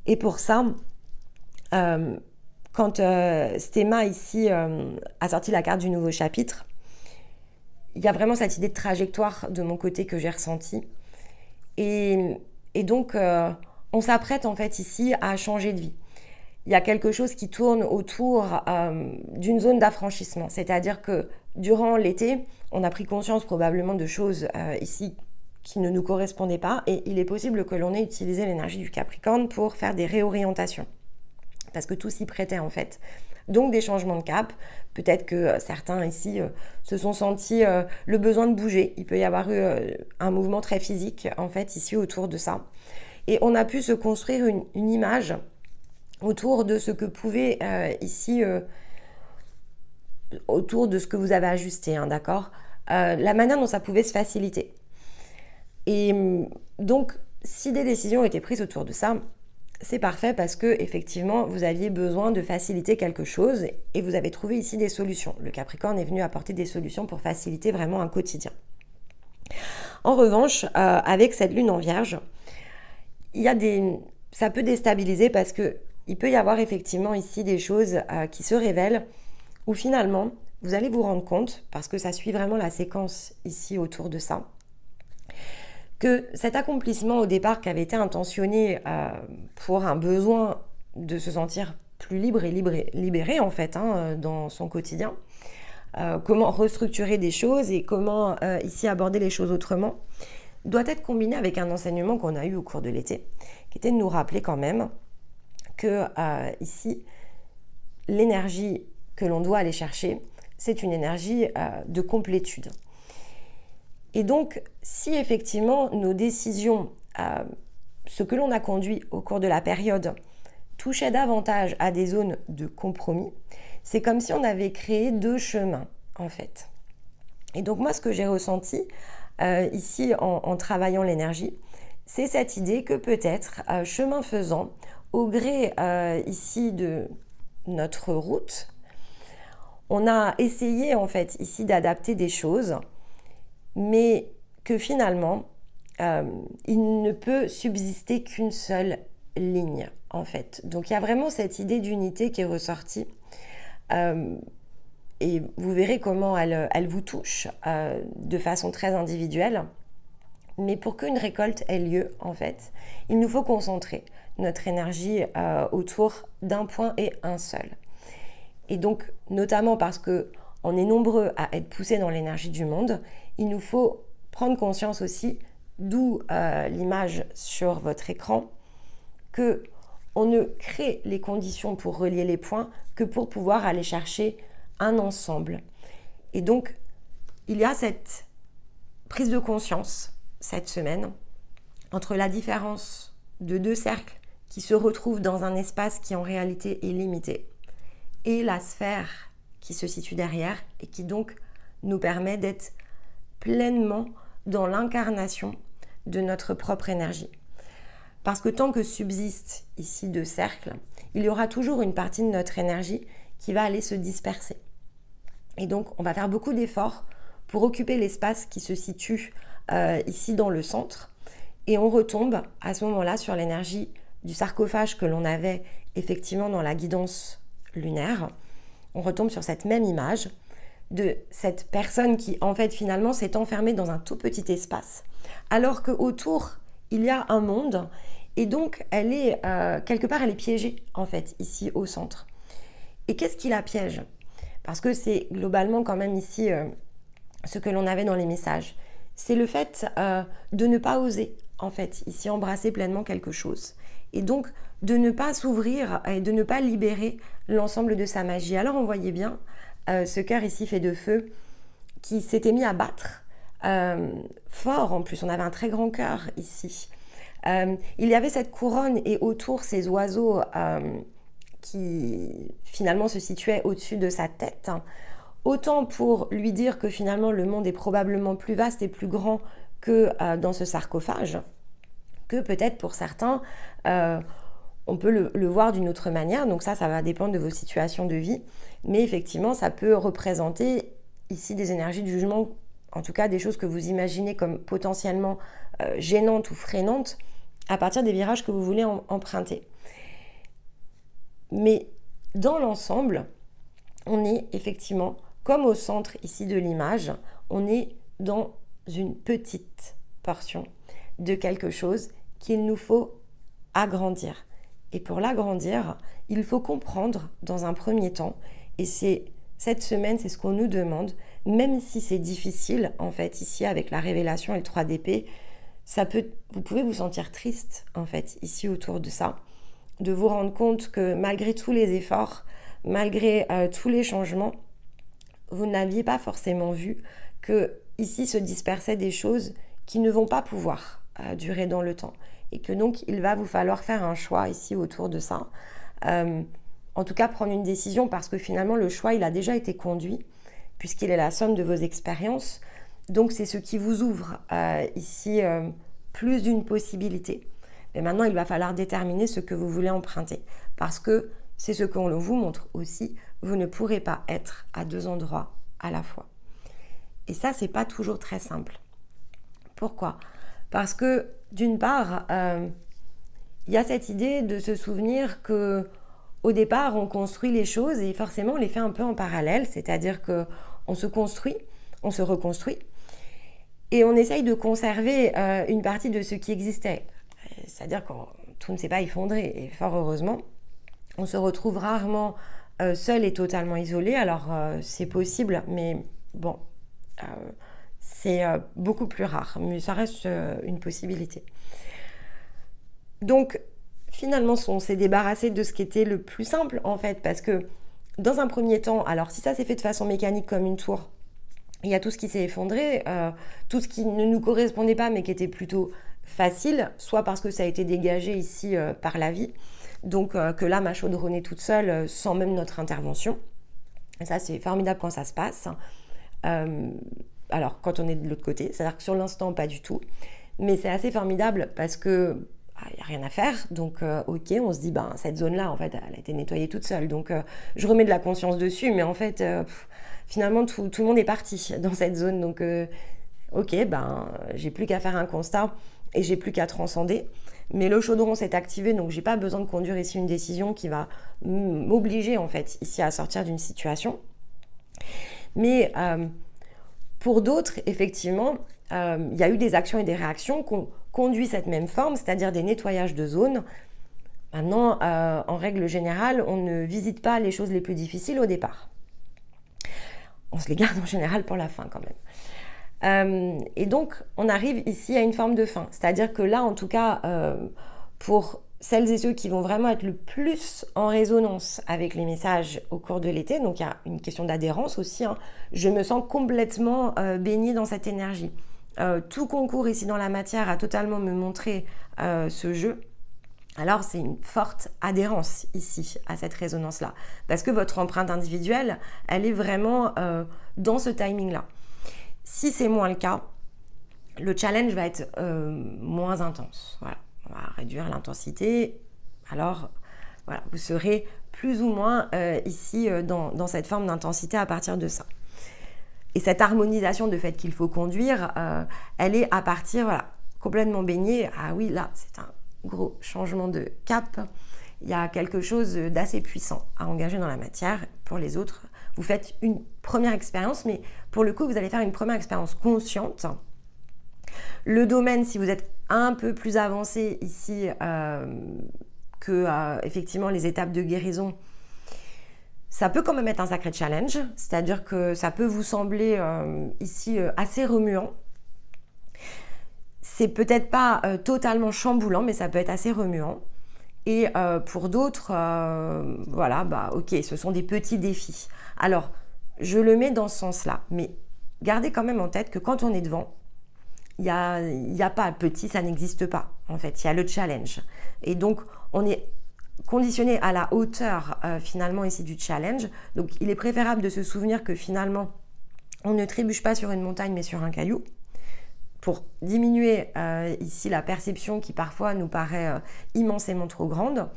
Et pour ça, quand Stéma ici a sorti la carte du nouveau chapitre, il y a vraiment cette idée de trajectoire de mon côté que j'ai ressentie. Et donc on s'apprête en fait ici à changer de vie. Il y a quelque chose qui tourne autour d'une zone d'affranchissement. C'est-à-dire que durant l'été, on a pris conscience probablement de choses ici qui ne nous correspondaient pas, et il est possible que l'on ait utilisé l'énergie du Capricorne pour faire des réorientations, parce que tout s'y prêtait en fait. Donc des changements de cap, peut-être que certains ici se sont sentis le besoin de bouger. Il peut y avoir eu un mouvement très physique en fait ici autour de ça. Et on a pu se construire une image autour de ce que pouvait ici, autour de ce que vous avez ajusté, hein, d'accord, la manière dont ça pouvait se faciliter. Et donc, si des décisions étaient prises autour de ça, c'est parfait parce que effectivement vous aviez besoin de faciliter quelque chose et vous avez trouvé ici des solutions. Le Capricorne est venu apporter des solutions pour faciliter vraiment un quotidien. En revanche, avec cette lune en Vierge, ça peut déstabiliser parce que il peut y avoir effectivement ici des choses qui se révèlent où finalement vous allez vous rendre compte, parce que ça suit vraiment la séquence ici autour de ça, que cet accomplissement au départ qui avait été intentionné pour un besoin de se sentir plus libre et libéré en fait dans son quotidien, comment restructurer des choses et comment ici aborder les choses autrement, doit être combiné avec un enseignement qu'on a eu au cours de l'été, qui était de nous rappeler quand même que ici, l'énergie que l'on doit aller chercher, c'est une énergie de complétude. Et donc, si effectivement nos décisions, ce que l'on a conduit au cours de la période, touchait davantage à des zones de compromis, c'est comme si on avait créé deux chemins, en fait. Et donc moi, ce que j'ai ressenti ici en travaillant l'énergie, c'est cette idée que peut-être, chemin faisant, au gré ici de notre route, on a essayé en fait ici d'adapter des choses, mais que finalement, il ne peut subsister qu'une seule ligne, en fait. Donc, il y a vraiment cette idée d'unité qui est ressortie. Et vous verrez comment elle vous touche de façon très individuelle. Mais pour qu'une récolte ait lieu, en fait, il nous faut concentrer notre énergie autour d'un point et un seul. Et donc, notamment parce qu'on est nombreux à être poussés dans l'énergie du monde, il nous faut prendre conscience aussi, d'où l'image sur votre écran, qu'on ne crée les conditions pour relier les points que pour pouvoir aller chercher un ensemble. Et donc, il y a cette prise de conscience cette semaine entre la différence de deux cercles qui se retrouvent dans un espace qui en réalité est limité et la sphère qui se situe derrière et qui donc nous permet d'être pleinement dans l'incarnation de notre propre énergie. Parce que tant que subsistent ici deux cercles, il y aura toujours une partie de notre énergie qui va aller se disperser. Et donc, on va faire beaucoup d'efforts pour occuper l'espace qui se situe ici dans le centre. Et on retombe à ce moment-là sur l'énergie du sarcophage que l'on avait effectivement dans la guidance lunaire. On retombe sur cette même image de cette personne qui, en fait, finalement, s'est enfermée dans un tout petit espace, alors qu'autour, il y a un monde, et donc, elle est, quelque part, elle est piégée, en fait, ici, au centre. Et qu'est-ce qui la piège? Parce que c'est globalement, quand même, ici, ce que l'on avait dans les messages. C'est le fait de ne pas oser, en fait, ici, embrasser pleinement quelque chose. Et donc, de ne pas s'ouvrir et de ne pas libérer l'ensemble de sa magie. Alors, on voyait bien ce cœur ici fait de feu qui s'était mis à battre fort. En plus, on avait un très grand cœur ici. Il y avait cette couronne et autour ces oiseaux qui finalement se situaient au-dessus de sa tête. Autant pour lui dire que finalement le monde est probablement plus vaste et plus grand que dans ce sarcophage, que peut-être pour certains, on peut le voir d'une autre manière. Donc ça va dépendre de vos situations de vie. Mais effectivement, ça peut représenter ici des énergies de jugement, en tout cas des choses que vous imaginez comme potentiellement gênantes ou freinantes à partir des virages que vous voulez emprunter. Mais dans l'ensemble, on est effectivement, comme au centre ici de l'image, on est dans une petite portion de quelque chose qu'il nous faut agrandir. Et pour l'agrandir, il faut comprendre dans un premier temps, et cette semaine, c'est ce qu'on nous demande, même si c'est difficile, en fait, ici avec la révélation et le 3 d'épée, vous pouvez vous sentir triste, en fait, ici autour de ça, de vous rendre compte que malgré tous les efforts, malgré tous les changements, vous n'aviez pas forcément vu que ici se dispersaient des choses qui ne vont pas pouvoir durer dans le temps. Et que donc, il va vous falloir faire un choix ici autour de ça. En tout cas, prendre une décision parce que finalement, le choix, il a déjà été conduit puisqu'il est la somme de vos expériences. Donc, c'est ce qui vous ouvre ici plus d'une possibilité. Mais maintenant, il va falloir déterminer ce que vous voulez emprunter parce que c'est ce qu'on vous montre aussi. Vous ne pourrez pas être à 2 endroits à la fois. Et ça, c'est pas toujours très simple. Pourquoi ? Parce que d'une part, il y a cette idée de se souvenir que au départ, on construit les choses et forcément, on les fait un peu en parallèle, c'est-à-dire qu'on se construit, on se reconstruit et on essaye de conserver une partie de ce qui existait. C'est-à-dire que tout ne s'est pas effondré et fort heureusement, on se retrouve rarement seul et totalement isolé. Alors, c'est possible, mais bon, c'est beaucoup plus rare, mais ça reste une possibilité. Donc, finalement, on s'est débarrassé de ce qui était le plus simple, en fait, parce que dans un premier temps, alors si ça s'est fait de façon mécanique comme une tour, il y a tout ce qui s'est effondré, tout ce qui ne nous correspondait pas, mais qui était plutôt facile, soit parce que ça a été dégagé ici par la vie, donc que là, m'a chaudronné toute seule, sans même notre intervention. Et ça, c'est formidable quand ça se passe. Alors, quand on est de l'autre côté, c'est-à-dire que sur l'instant, pas du tout. Mais c'est assez formidable parce que il n'y a rien à faire. Donc, ok, on se dit, cette zone-là, en fait, elle a été nettoyée toute seule. Donc, je remets de la conscience dessus. Mais en fait, finalement, tout le monde est parti dans cette zone. Donc, ok, j'ai plus qu'à faire un constat et j'ai plus qu'à transcender. Mais le chaudron s'est activé, donc j'ai pas besoin de conduire ici une décision qui va m'obliger, en fait, ici à sortir d'une situation. Mais pour d'autres, effectivement, il y a eu des actions et des réactions qui ont conduit cette même forme, c'est-à-dire des nettoyages de zones. Maintenant, en règle générale, on ne visite pas les choses les plus difficiles au départ. On se les garde en général pour la fin quand même. Et donc, on arrive ici à une forme de fin. C'est-à-dire que là, en tout cas, pour celles et ceux qui vont vraiment être le plus en résonance avec les messages au cours de l'été, donc il y a une question d'adhérence aussi, je me sens complètement baignée dans cette énergie. Tout concours ici dans la matière a totalement me montré ce jeu. Alors, c'est une forte adhérence ici à cette résonance-là. Parce que votre empreinte individuelle, elle est vraiment dans ce timing-là. Si c'est moins le cas, le challenge va être moins intense. Voilà. On va réduire l'intensité. Alors, voilà, vous serez plus ou moins ici dans cette forme d'intensité à partir de ça. Et cette harmonisation de fait qu'il faut conduire, elle est à partir, voilà, complètement baignée. Ah oui, là, c'est un gros changement de cap. Il y a quelque chose d'assez puissant à engager dans la matière. Pour les autres, vous faites une première expérience, mais pour le coup, vous allez faire une première expérience consciente. Le domaine, si vous êtes un peu plus avancé ici que effectivement les étapes de guérison, ça peut quand même être un sacré challenge, c'est-à-dire que ça peut vous sembler ici assez remuant. C'est peut-être pas totalement chamboulant, mais ça peut être assez remuant. Et pour d'autres, voilà, ok, ce sont des petits défis. Alors, je le mets dans ce sens-là, mais gardez quand même en tête que quand on est devant, il n'y a pas petit, ça n'existe pas. En fait, il y a le challenge. Et donc, on est conditionné à la hauteur finalement ici du challenge. Donc, il est préférable de se souvenir que finalement, on ne trébuche pas sur une montagne, mais sur un caillou, pour diminuer ici la perception qui parfois nous paraît immensément trop grande.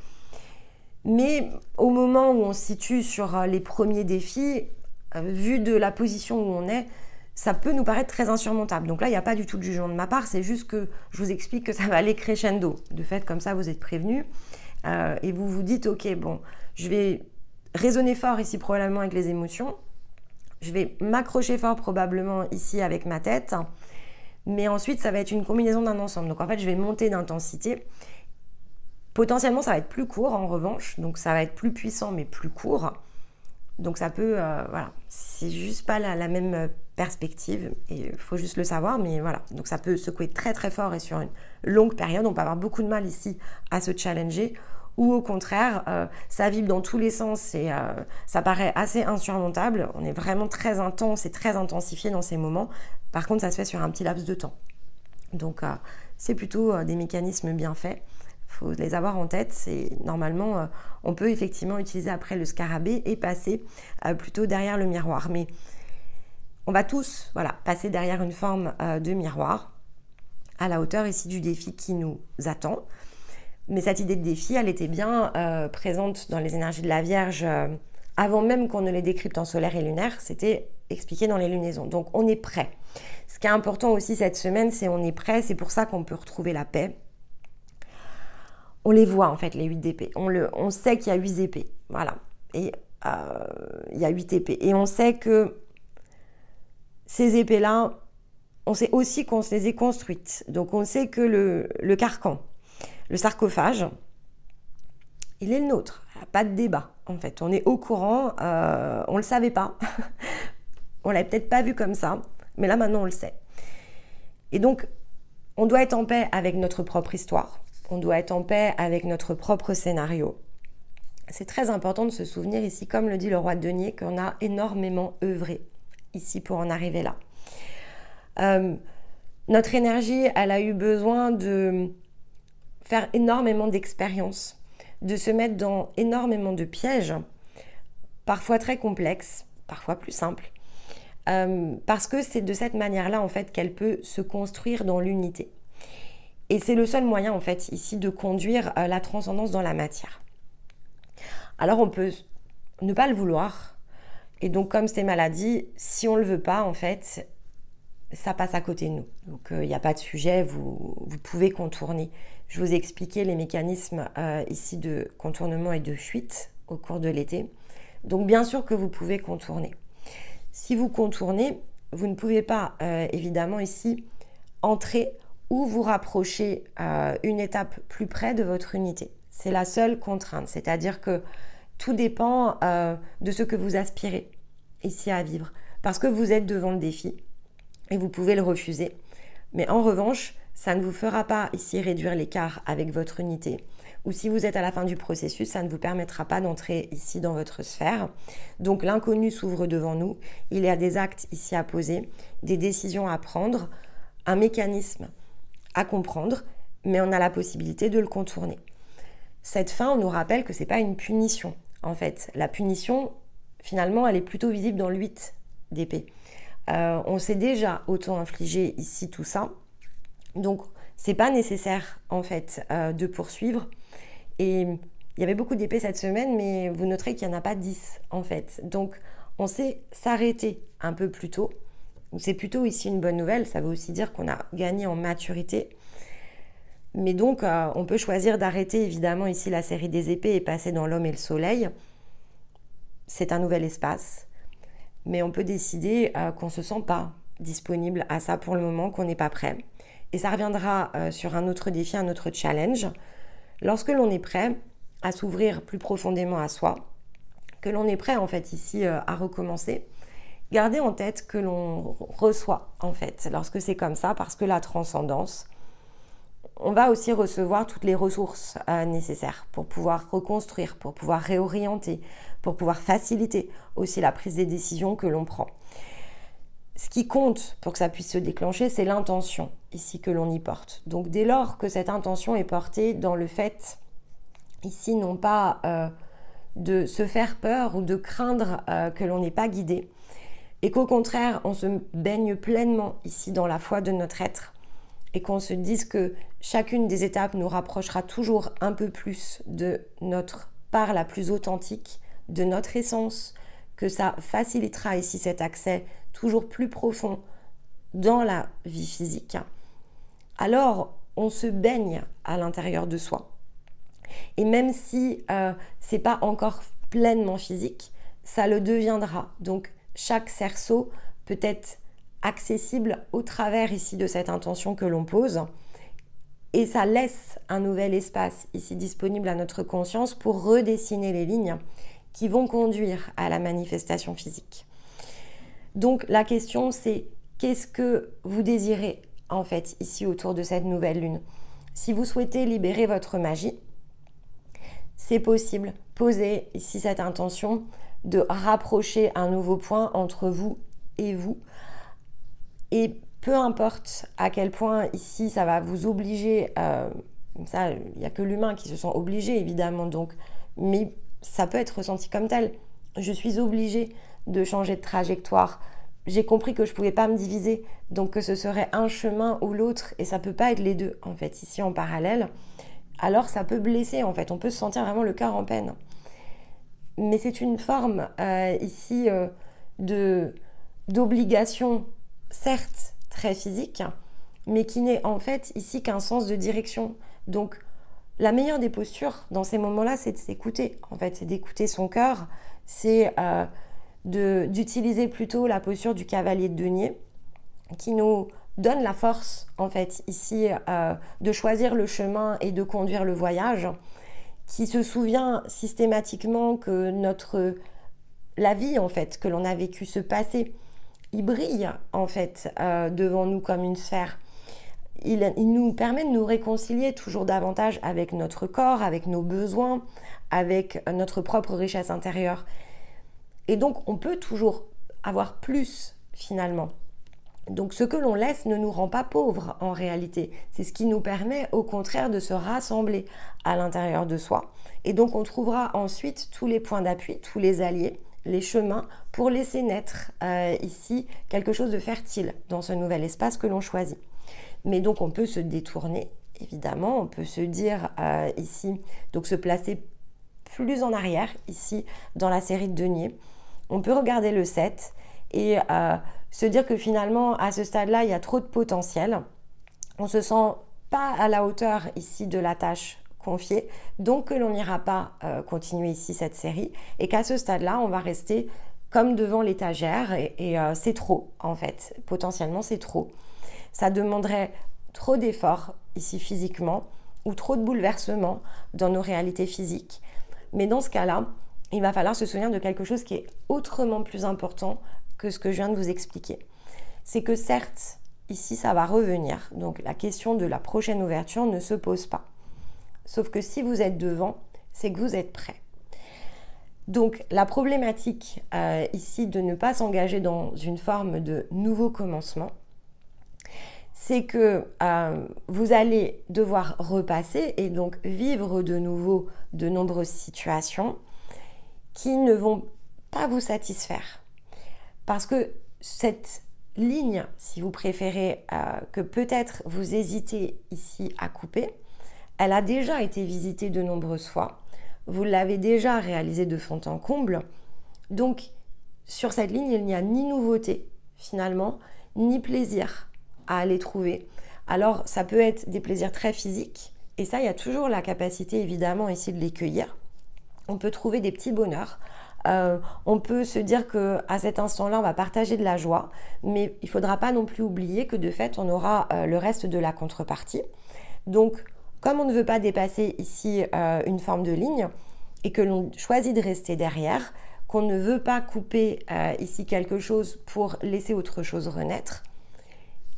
Mais au moment où on se situe sur les premiers défis, vu de la position où on est, ça peut nous paraître très insurmontable. Donc là, il n'y a pas du tout de jugement de ma part, c'est juste que je vous explique que ça va aller crescendo. De fait, comme ça, vous êtes prévenus et vous vous dites, ok, bon, je vais raisonner fort ici probablement avec les émotions, je vais m'accrocher fort probablement ici avec ma tête, mais ensuite, ça va être une combinaison d'un ensemble. Donc en fait, je vais monter d'intensité. Potentiellement, ça va être plus court en revanche, donc ça va être plus puissant mais plus court. Donc ça peut, voilà, c'est juste pas la même perspective et il faut juste le savoir, mais voilà. Donc ça peut secouer très très fort et sur une longue période. On peut avoir beaucoup de mal ici à se challenger ou au contraire, ça vibre dans tous les sens et ça paraît assez insurmontable. On est vraiment très intense et très intensifié dans ces moments. Par contre, ça se fait sur un petit laps de temps. Donc c'est plutôt des mécanismes bien faits. Il faut les avoir en tête. C'est normalement, on peut effectivement utiliser après le scarabée et passer plutôt derrière le miroir. Mais on va tous, voilà, passer derrière une forme de miroir à la hauteur ici du défi qui nous attend. Mais cette idée de défi, elle était bien présente dans les énergies de la Vierge avant même qu'on ne les décrypte en solaire et lunaire. C'était expliqué dans les lunaisons. Donc on est prêt. Ce qui est important aussi cette semaine, c'est on est prêt. C'est pour ça qu'on peut retrouver la paix. On les voit en fait, les 8 d'épée. On sait qu'il y a 8 épées. Voilà. Et il y a 8 épées. Et on sait que ces épées-là, on sait aussi qu'on se les est construites. Donc on sait que le carcan, le sarcophage, il est le nôtre. Il n'y a pas de débat en fait. On est au courant, on ne le savait pas. On ne l'avait peut-être pas vu comme ça, mais là maintenant on le sait. Et donc, on doit être en paix avec notre propre histoire. On doit être en paix avec notre propre scénario. C'est très important de se souvenir ici, comme le dit le roi de denier, qu'on a énormément œuvré ici pour en arriver là. Notre énergie, elle a eu besoin de faire énormément d'expériences, de se mettre dans énormément de pièges, parfois très complexes, parfois plus simples, parce que c'est de cette manière-là en fait qu'elle peut se construire dans l'unité. Et c'est le seul moyen en fait ici de conduire la transcendance dans la matière. Alors on peut ne pas le vouloir, et donc comme c'est maladie, si on ne le veut pas en fait, ça passe à côté de nous. Donc il n'y a pas de sujet, vous pouvez contourner. Je vous ai expliqué les mécanismes ici de contournement et de fuite au cours de l'été. Donc bien sûr que vous pouvez contourner. Si vous contournez, vous ne pouvez pas évidemment ici entrer ou vous rapprocher une étape plus près de votre unité. C'est la seule contrainte, c'est-à-dire que tout dépend de ce que vous aspirez ici à vivre. Parce que vous êtes devant le défi et vous pouvez le refuser. Mais en revanche, ça ne vous fera pas ici réduire l'écart avec votre unité. Ou si vous êtes à la fin du processus, ça ne vous permettra pas d'entrer ici dans votre sphère. Donc l'inconnu s'ouvre devant nous. Il y a des actes ici à poser, des décisions à prendre, un mécanisme à comprendre, mais on a la possibilité de le contourner. Cette fin, on nous rappelle que ce n'est pas une punition. En fait, la punition, finalement, elle est plutôt visible dans le 8 d'épée. On s'est déjà auto-infligé ici tout ça. Donc, c'est pas nécessaire, en fait, de poursuivre. Et il y avait beaucoup d'épées cette semaine, mais vous noterez qu'il n'y en a pas 10, en fait. Donc, on sait s'arrêter un peu plus tôt. C'est plutôt ici une bonne nouvelle. Ça veut aussi dire qu'on a gagné en maturité. Mais donc, on peut choisir d'arrêter, évidemment, ici la série des épées et passer dans l'homme et le soleil. C'est un nouvel espace. Mais on peut décider qu'on ne se sent pas disponible à ça pour le moment, qu'on n'est pas prêt. Et ça reviendra sur un autre défi, un autre challenge. Lorsque l'on est prêt à s'ouvrir plus profondément à soi, que l'on est prêt en fait ici à recommencer, gardez en tête que l'on reçoit en fait lorsque c'est comme ça, parce que la transcendance, on va aussi recevoir toutes les ressources nécessaires pour pouvoir reconstruire, pour pouvoir réorienter, pour pouvoir faciliter aussi la prise des décisions que l'on prend. Ce qui compte pour que ça puisse se déclencher, c'est l'intention ici que l'on y porte. Donc dès lors que cette intention est portée dans le fait, ici non pas de se faire peur ou de craindre que l'on n'est pas guidé, et qu'au contraire on se baigne pleinement ici dans la foi de notre être, et qu'on se dise que chacune des étapes nous rapprochera toujours un peu plus de notre part la plus authentique, de notre essence, que ça facilitera ici cet accès toujours plus profond dans la vie physique, alors on se baigne à l'intérieur de soi. Et même si c'est pas encore pleinement physique, ça le deviendra. Donc chaque cerceau peut être accessible au travers ici de cette intention que l'on pose, et ça laisse un nouvel espace ici disponible à notre conscience pour redessiner les lignes qui vont conduire à la manifestation physique. Donc la question c'est, qu'est-ce que vous désirez en fait ici autour de cette nouvelle lune? Si vous souhaitez libérer votre magie, c'est possible. Posez ici cette intention de rapprocher un nouveau point entre vous et vous. Et peu importe à quel point ici ça va vous obliger, ça il n'y a que l'humain qui se sent obligé évidemment, donc, mais ça peut être ressenti comme tel. Je suis obligée de changer de trajectoire. J'ai compris que je ne pouvais pas me diviser, donc que ce serait un chemin ou l'autre, et ça ne peut pas être les deux, en fait, ici en parallèle. Alors ça peut blesser, en fait, on peut se sentir vraiment le cœur en peine. Mais c'est une forme, ici, d'obligation, certes, très physique, mais qui n'est en fait ici qu'un sens de direction. Donc, la meilleure des postures dans ces moments-là, c'est de s'écouter. En fait, c'est d'écouter son cœur, c'est d'utiliser plutôt la posture du cavalier de denier, qui nous donne la force, en fait, ici, de choisir le chemin et de conduire le voyage, qui se souvient systématiquement que la vie, en fait, que l'on a vécu, ce passé, il brille, en fait, devant nous comme une sphère. Il nous permet de nous réconcilier toujours davantage avec notre corps, avec nos besoins, avec notre propre richesse intérieure. Et donc, on peut toujours avoir plus, finalement. Donc, ce que l'on laisse ne nous rend pas pauvres, en réalité. C'est ce qui nous permet, au contraire, de se rassembler à l'intérieur de soi. Et donc, on trouvera ensuite tous les points d'appui, tous les alliés, les chemins pour laisser naître ici quelque chose de fertile dans ce nouvel espace que l'on choisit. Mais donc on peut se détourner, évidemment, on peut se dire ici, donc se placer plus en arrière, ici, dans la série de deniers. On peut regarder le 7 et se dire que finalement, à ce stade-là, il y a trop de potentiel. On ne se sent pas à la hauteur ici de la tâche confiée, donc que l'on n'ira pas continuer ici cette série et qu'à ce stade-là, on va rester comme devant l'étagère et c'est trop, en fait. Potentiellement, c'est trop. Ça demanderait trop d'efforts ici physiquement ou trop de bouleversements dans nos réalités physiques. Mais dans ce cas-là, il va falloir se souvenir de quelque chose qui est autrement plus important que ce que je viens de vous expliquer. C'est que certes, ici, ça va revenir. Donc la question de la prochaine ouverture ne se pose pas. Sauf que si vous êtes devant, c'est que vous êtes prêt. Donc la problématique ici de ne pas s'engager dans une forme de nouveau commencement, c'est que vous allez devoir repasser et donc vivre de nouveau de nombreuses situations qui ne vont pas vous satisfaire. Parce que cette ligne, si vous préférez, que peut-être vous hésitez ici à couper, elle a déjà été visitée de nombreuses fois. Vous l'avez déjà réalisée de fond en comble. Donc, sur cette ligne, il n'y a ni nouveauté, finalement, ni plaisir à aller trouver. Alors, ça peut être des plaisirs très physiques, et ça, il y a toujours la capacité, évidemment, ici de les cueillir. On peut trouver des petits bonheurs. On peut se dire qu'à cet instant-là, on va partager de la joie, mais il ne faudra pas non plus oublier que de fait, on aura le reste de la contrepartie. Donc, comme on ne veut pas dépasser ici une forme de ligne et que l'on choisit de rester derrière, qu'on ne veut pas couper ici quelque chose pour laisser autre chose renaître,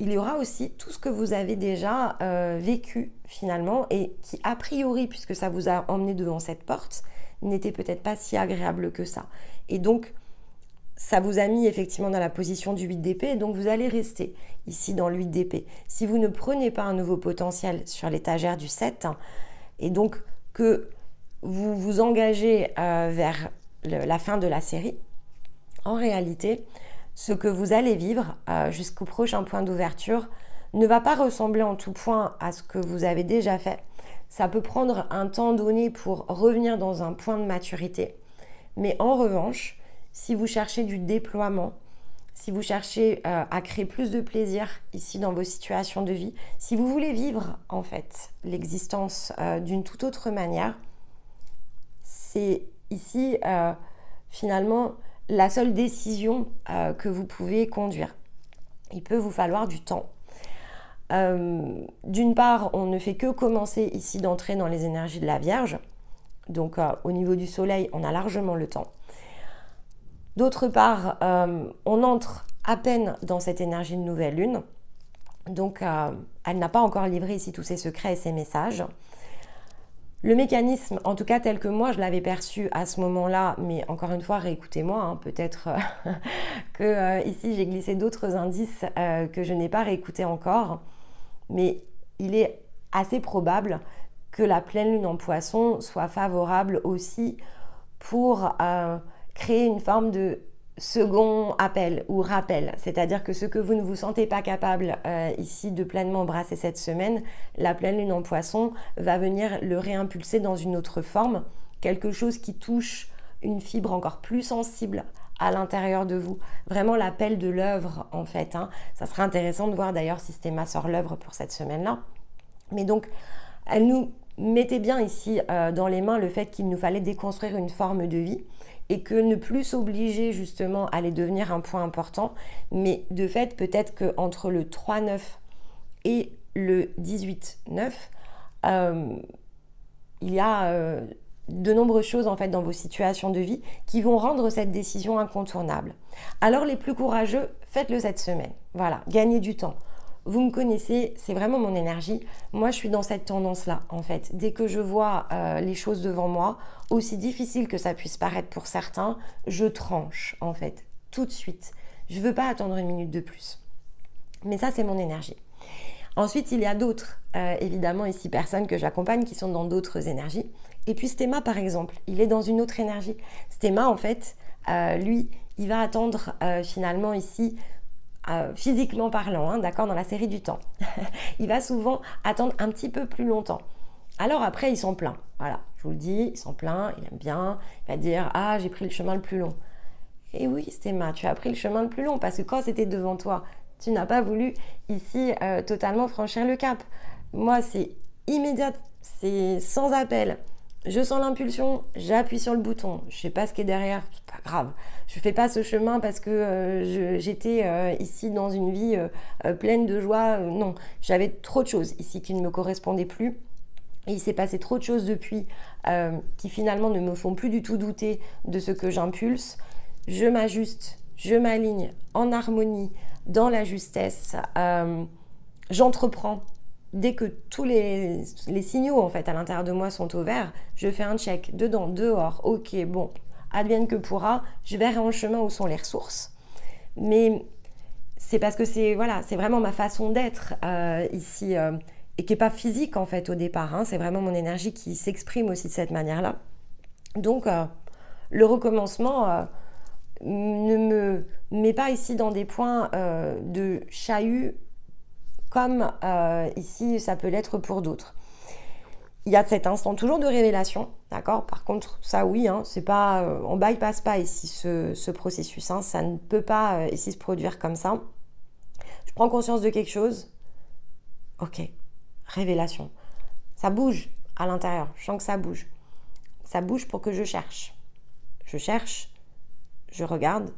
il y aura aussi tout ce que vous avez déjà vécu finalement et qui a priori, puisque ça vous a emmené devant cette porte, n'était peut-être pas si agréable que ça. Et donc, ça vous a mis effectivement dans la position du 8 d'épée et donc vous allez rester ici dans le 8 d'épée. Si vous ne prenez pas un nouveau potentiel sur l'étagère du 7 et donc que vous vous engagez vers la fin de la série, en réalité, ce que vous allez vivre jusqu'au prochain point d'ouverture ne va pas ressembler en tout point à ce que vous avez déjà fait. Ça peut prendre un temps donné pour revenir dans un point de maturité. Mais en revanche, si vous cherchez du déploiement, si vous cherchez à créer plus de plaisir ici dans vos situations de vie, si vous voulez vivre en fait l'existence d'une toute autre manière, c'est ici finalement la seule décision que vous pouvez conduire. Il peut vous falloir du temps. D'une part, on ne fait que commencer ici d'entrer dans les énergies de la Vierge. Donc au niveau du soleil, on a largement le temps. D'autre part, on entre à peine dans cette énergie de nouvelle lune. Donc elle n'a pas encore livré ici tous ses secrets et ses messages. Le mécanisme, en tout cas tel que moi je l'avais perçu à ce moment-là, mais encore une fois, réécoutez-moi, hein, peut-être que ici j'ai glissé d'autres indices que je n'ai pas réécoutés encore, mais il est assez probable que la pleine lune en Poisson soit favorable aussi pour créer une forme de second appel ou rappel, c'est-à-dire que ce que vous ne vous sentez pas capable ici de pleinement embrasser cette semaine, la pleine lune en Poisson va venir le réimpulser dans une autre forme, quelque chose qui touche une fibre encore plus sensible à l'intérieur de vous, vraiment l'appel de l'œuvre en fait, hein. Ça serait intéressant de voir d'ailleurs si c'était ma sœur l'œuvre pour cette semaine-là. Mais donc, elle nous mettait bien ici dans les mains le fait qu'il nous fallait déconstruire une forme de vie et que ne plus s'obliger justement allait devenir un point important. Mais de fait, peut-être qu'entre le 3-9 et le 18-9, il y a de nombreuses choses en fait dans vos situations de vie qui vont rendre cette décision incontournable. Alors les plus courageux, faites-le cette semaine. Voilà, gagnez du temps. Vous me connaissez, c'est vraiment mon énergie. Moi, je suis dans cette tendance-là, en fait. Dès que je vois les choses devant moi, aussi difficile que ça puisse paraître pour certains, je tranche, en fait, tout de suite. Je ne veux pas attendre une minute de plus. Mais ça, c'est mon énergie. Ensuite, il y a d'autres, évidemment, ici, personnes que j'accompagne qui sont dans d'autres énergies. Et puis, Stéma, par exemple, il est dans une autre énergie. Stéma, en fait, lui, il va attendre finalement ici... physiquement parlant, hein, d'accord, dans la série du temps. Il va souvent attendre un petit peu plus longtemps. Alors après, il s'en plaint. Voilà, je vous le dis, il s'en plaint, il aime bien. Il va dire, ah, j'ai pris le chemin le plus long. Et oui, Stéma, tu as pris le chemin le plus long parce que quand c'était devant toi, tu n'as pas voulu ici totalement franchir le cap. Moi, c'est immédiat, c'est sans appel. Je sens l'impulsion, j'appuie sur le bouton. Je ne sais pas ce qui est derrière, c'est pas grave. Je ne fais pas ce chemin parce que j'étais ici dans une vie pleine de joie. Non, j'avais trop de choses ici qui ne me correspondaient plus. Et il s'est passé trop de choses depuis qui finalement ne me font plus du tout douter de ce que j'impulse. Je m'ajuste, je m'aligne en harmonie, dans la justesse. J'entreprends. Dès que tous les signaux en fait à l'intérieur de moi sont au vert, je fais un check dedans, dehors, ok, bon, advienne que pourra, je verrai en chemin où sont les ressources. Mais c'est parce que c'est voilà, c'est vraiment ma façon d'être ici et qui n'est pas physique en fait au départ, hein, c'est vraiment mon énergie qui s'exprime aussi de cette manière-là. Donc le recommencement ne me met pas ici dans des points de chahut comme ici ça peut l'être pour d'autres. Il y a cet instant toujours de révélation, d'accord? Par contre, ça oui, hein, c'est pas, on bypasse pas ici ce processus, hein, ça ne peut pas ici se produire comme ça. Je prends conscience de quelque chose, ok, révélation. Ça bouge à l'intérieur, je sens que ça bouge. Ça bouge pour que je cherche. Je cherche, je regarde,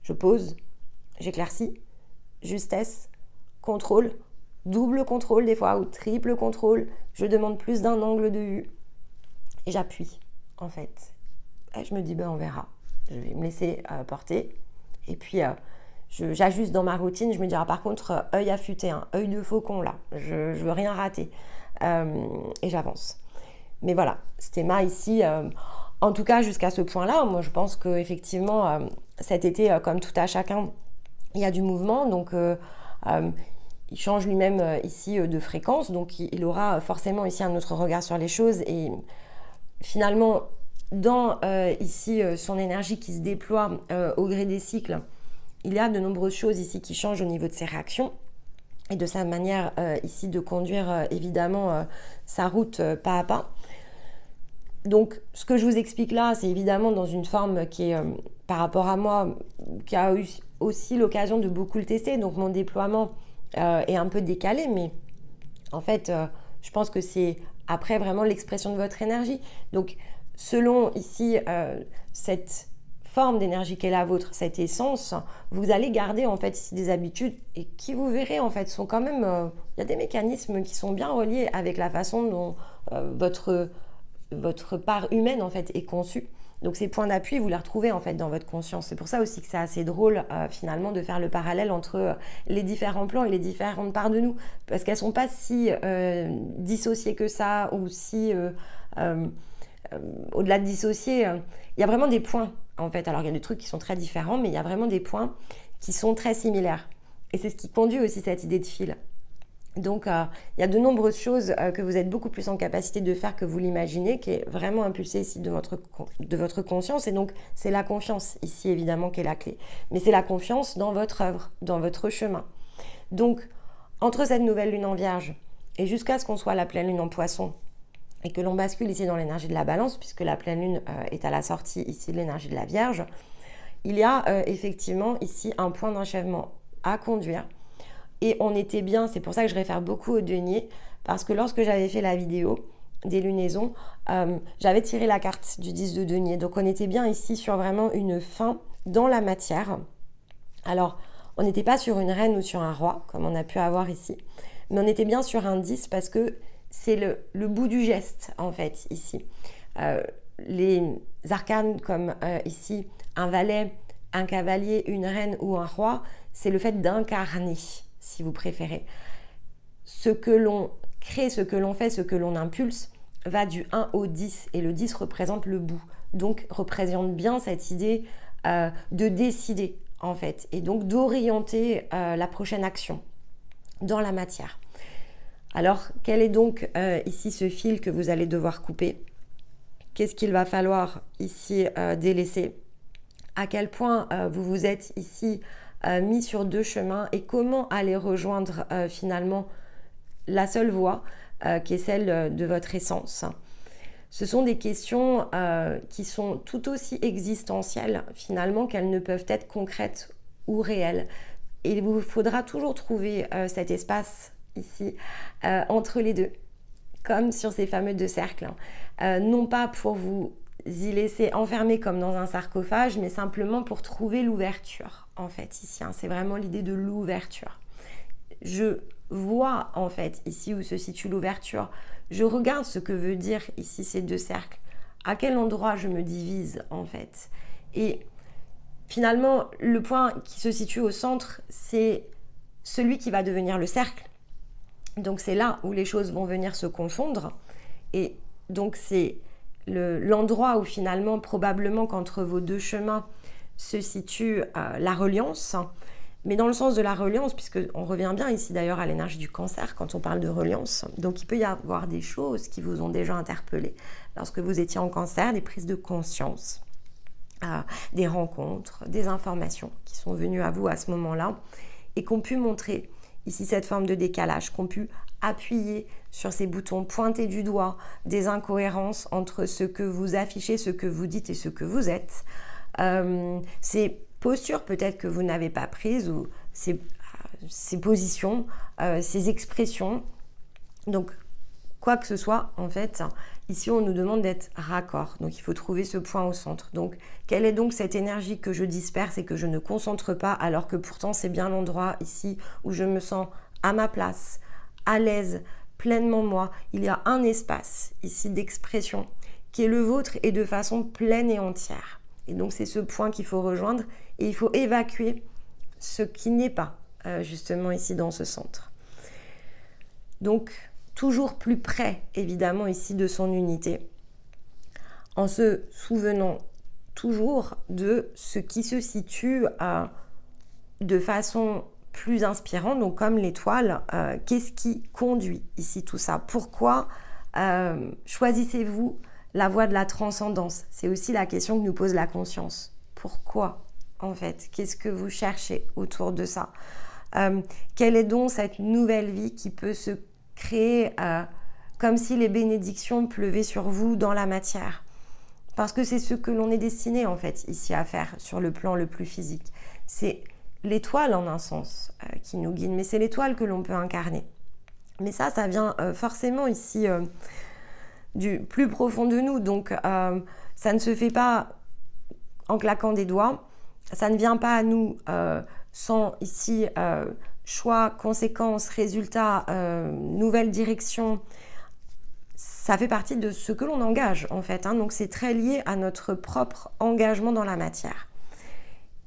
je pose, j'éclaircis, justesse, contrôle, double contrôle des fois ou triple contrôle, je demande plus d'un angle de vue et j'appuie en fait. Et je me dis ben on verra, je vais me laisser porter et puis j'ajuste dans ma routine, je me dis par contre œil affûté, hein, œil de faucon là, je veux rien rater et j'avance. Mais voilà, Stéma ici, en tout cas jusqu'à ce point-là, moi je pense qu'effectivement cet été comme tout à chacun, il y a du mouvement donc il change lui-même ici de fréquence, donc il aura forcément ici un autre regard sur les choses et finalement dans ici son énergie qui se déploie au gré des cycles, il y a de nombreuses choses ici qui changent au niveau de ses réactions et de sa manière ici de conduire évidemment sa route pas à pas. Donc ce que je vous explique là, c'est évidemment dans une forme qui est par rapport à moi, qui a eu aussi l'occasion de beaucoup le tester, donc mon déploiement est un peu décalé, mais en fait, je pense que c'est après vraiment l'expression de votre énergie. Donc, selon ici cette forme d'énergie qu'est la vôtre, cette essence, vous allez garder en fait ici des habitudes et qui vous verrez en fait sont quand même, il y a des mécanismes qui sont bien reliés avec la façon dont votre votre part humaine en fait est conçue. Donc ces points d'appui, vous les retrouvez en fait dans votre conscience. C'est pour ça aussi que c'est assez drôle finalement de faire le parallèle entre les différents plans et les différentes parts de nous. Parce qu'elles ne sont pas si dissociées que ça, ou si au-delà de dissocier, il y a vraiment des points en fait. Alors il y a des trucs qui sont très différents, mais il y a vraiment des points qui sont très similaires. Et c'est ce qui conduit aussi cette idée de fil. Donc, il y a de nombreuses choses que vous êtes beaucoup plus en capacité de faire que vous l'imaginez, qui est vraiment impulsée ici de votre conscience. Et donc, c'est la confiance ici, évidemment, qui est la clé. Mais c'est la confiance dans votre œuvre, dans votre chemin. Donc, entre cette nouvelle lune en Vierge et jusqu'à ce qu'on soit à la pleine lune en Poisson, et que l'on bascule ici dans l'énergie de la Balance, puisque la pleine lune est à la sortie ici de l'énergie de la Vierge, il y a effectivement ici un point d'achèvement à conduire. Et on était bien, c'est pour ça que je réfère beaucoup au denier, parce que lorsque j'avais fait la vidéo des lunaisons, j'avais tiré la carte du 10 de denier. Donc on était bien ici sur vraiment une fin dans la matière. Alors, on n'était pas sur une reine ou sur un roi, comme on a pu avoir ici, mais on était bien sur un 10 parce que c'est le bout du geste, en fait, ici. Les arcanes comme ici, un valet, un cavalier, une reine ou un roi, c'est le fait d'incarner, si vous préférez. Ce que l'on crée, ce que l'on fait, ce que l'on impulse, va du 1 au 10, et le 10 représente le bout. Donc, représente bien cette idée de décider, en fait, et donc d'orienter la prochaine action dans la matière. Alors, quel est donc ici ce fil que vous allez devoir couper? Qu'est-ce qu'il va falloir ici délaisser? À quel point vous vous êtes ici mis sur deux chemins, et comment aller rejoindre finalement la seule voie qui est celle de votre essence? Ce sont des questions qui sont tout aussi existentielles finalement qu'elles ne peuvent être concrètes ou réelles. Et il vous faudra toujours trouver cet espace ici entre les deux, comme sur ces fameux deux cercles. Non pas pour vous y laisser enfermer comme dans un sarcophage, mais simplement pour trouver l'ouverture, en fait, ici. C'est vraiment l'idée de l'ouverture. Je vois, en fait, ici où se situe l'ouverture. Je regarde ce que veut dire ici ces deux cercles. À quel endroit je me divise, en fait. Et finalement, le point qui se situe au centre, c'est celui qui va devenir le cercle. Donc, c'est là où les choses vont venir se confondre. Et donc, c'est l'endroit où finalement, probablement qu'entre vos deux chemins se situe la reliance, mais dans le sens de la reliance, puisqu'on revient bien ici d'ailleurs à l'énergie du Cancer quand on parle de reliance. Donc il peut y avoir des choses qui vous ont déjà interpellé lorsque vous étiez en Cancer, des prises de conscience, des rencontres, des informations qui sont venues à vous à ce moment-là et qui ont pu montrer ici cette forme de décalage, qui ont pu appuyer sur ces boutons, pointer du doigt des incohérences entre ce que vous affichez, ce que vous dites et ce que vous êtes. Ces postures peut-être que vous n'avez pas prises, ou ces positions, ces expressions. Donc, quoi que ce soit, en fait, ici on nous demande d'être raccord. Donc, il faut trouver ce point au centre. Donc, quelle est donc cette énergie que je disperse et que je ne concentre pas, alors que pourtant c'est bien l'endroit ici où je me sens à ma place, à l'aise, pleinement moi. Il y a un espace ici d'expression qui est le vôtre et de façon pleine et entière. Et donc, c'est ce point qu'il faut rejoindre et il faut évacuer ce qui n'est pas justement ici dans ce centre. Donc, toujours plus près, évidemment, ici de son unité, en se souvenant toujours de ce qui se situe de façon plus inspirante, donc comme l'étoile, qu'est-ce qui conduit ici tout ça? Pourquoi choisissez-vous la voie de la transcendance? C'est aussi la question que nous pose la conscience. Pourquoi, en fait? Qu'est-ce que vous cherchez autour de ça? Quelle est donc cette nouvelle vie qui peut se créer comme si les bénédictions pleuvaient sur vous dans la matière? Parce que c'est ce que l'on est destiné, en fait, ici à faire sur le plan le plus physique. C'est l'étoile, en un sens, qui nous guide, mais c'est l'étoile que l'on peut incarner. Mais ça vient forcément ici du plus profond de nous. Donc, ça ne se fait pas en claquant des doigts. Ça ne vient pas à nous sans ici choix, conséquences, résultats, nouvelle direction. ça fait partie de ce que l'on engage en fait, hein. Donc c'est très lié à notre propre engagement dans la matière.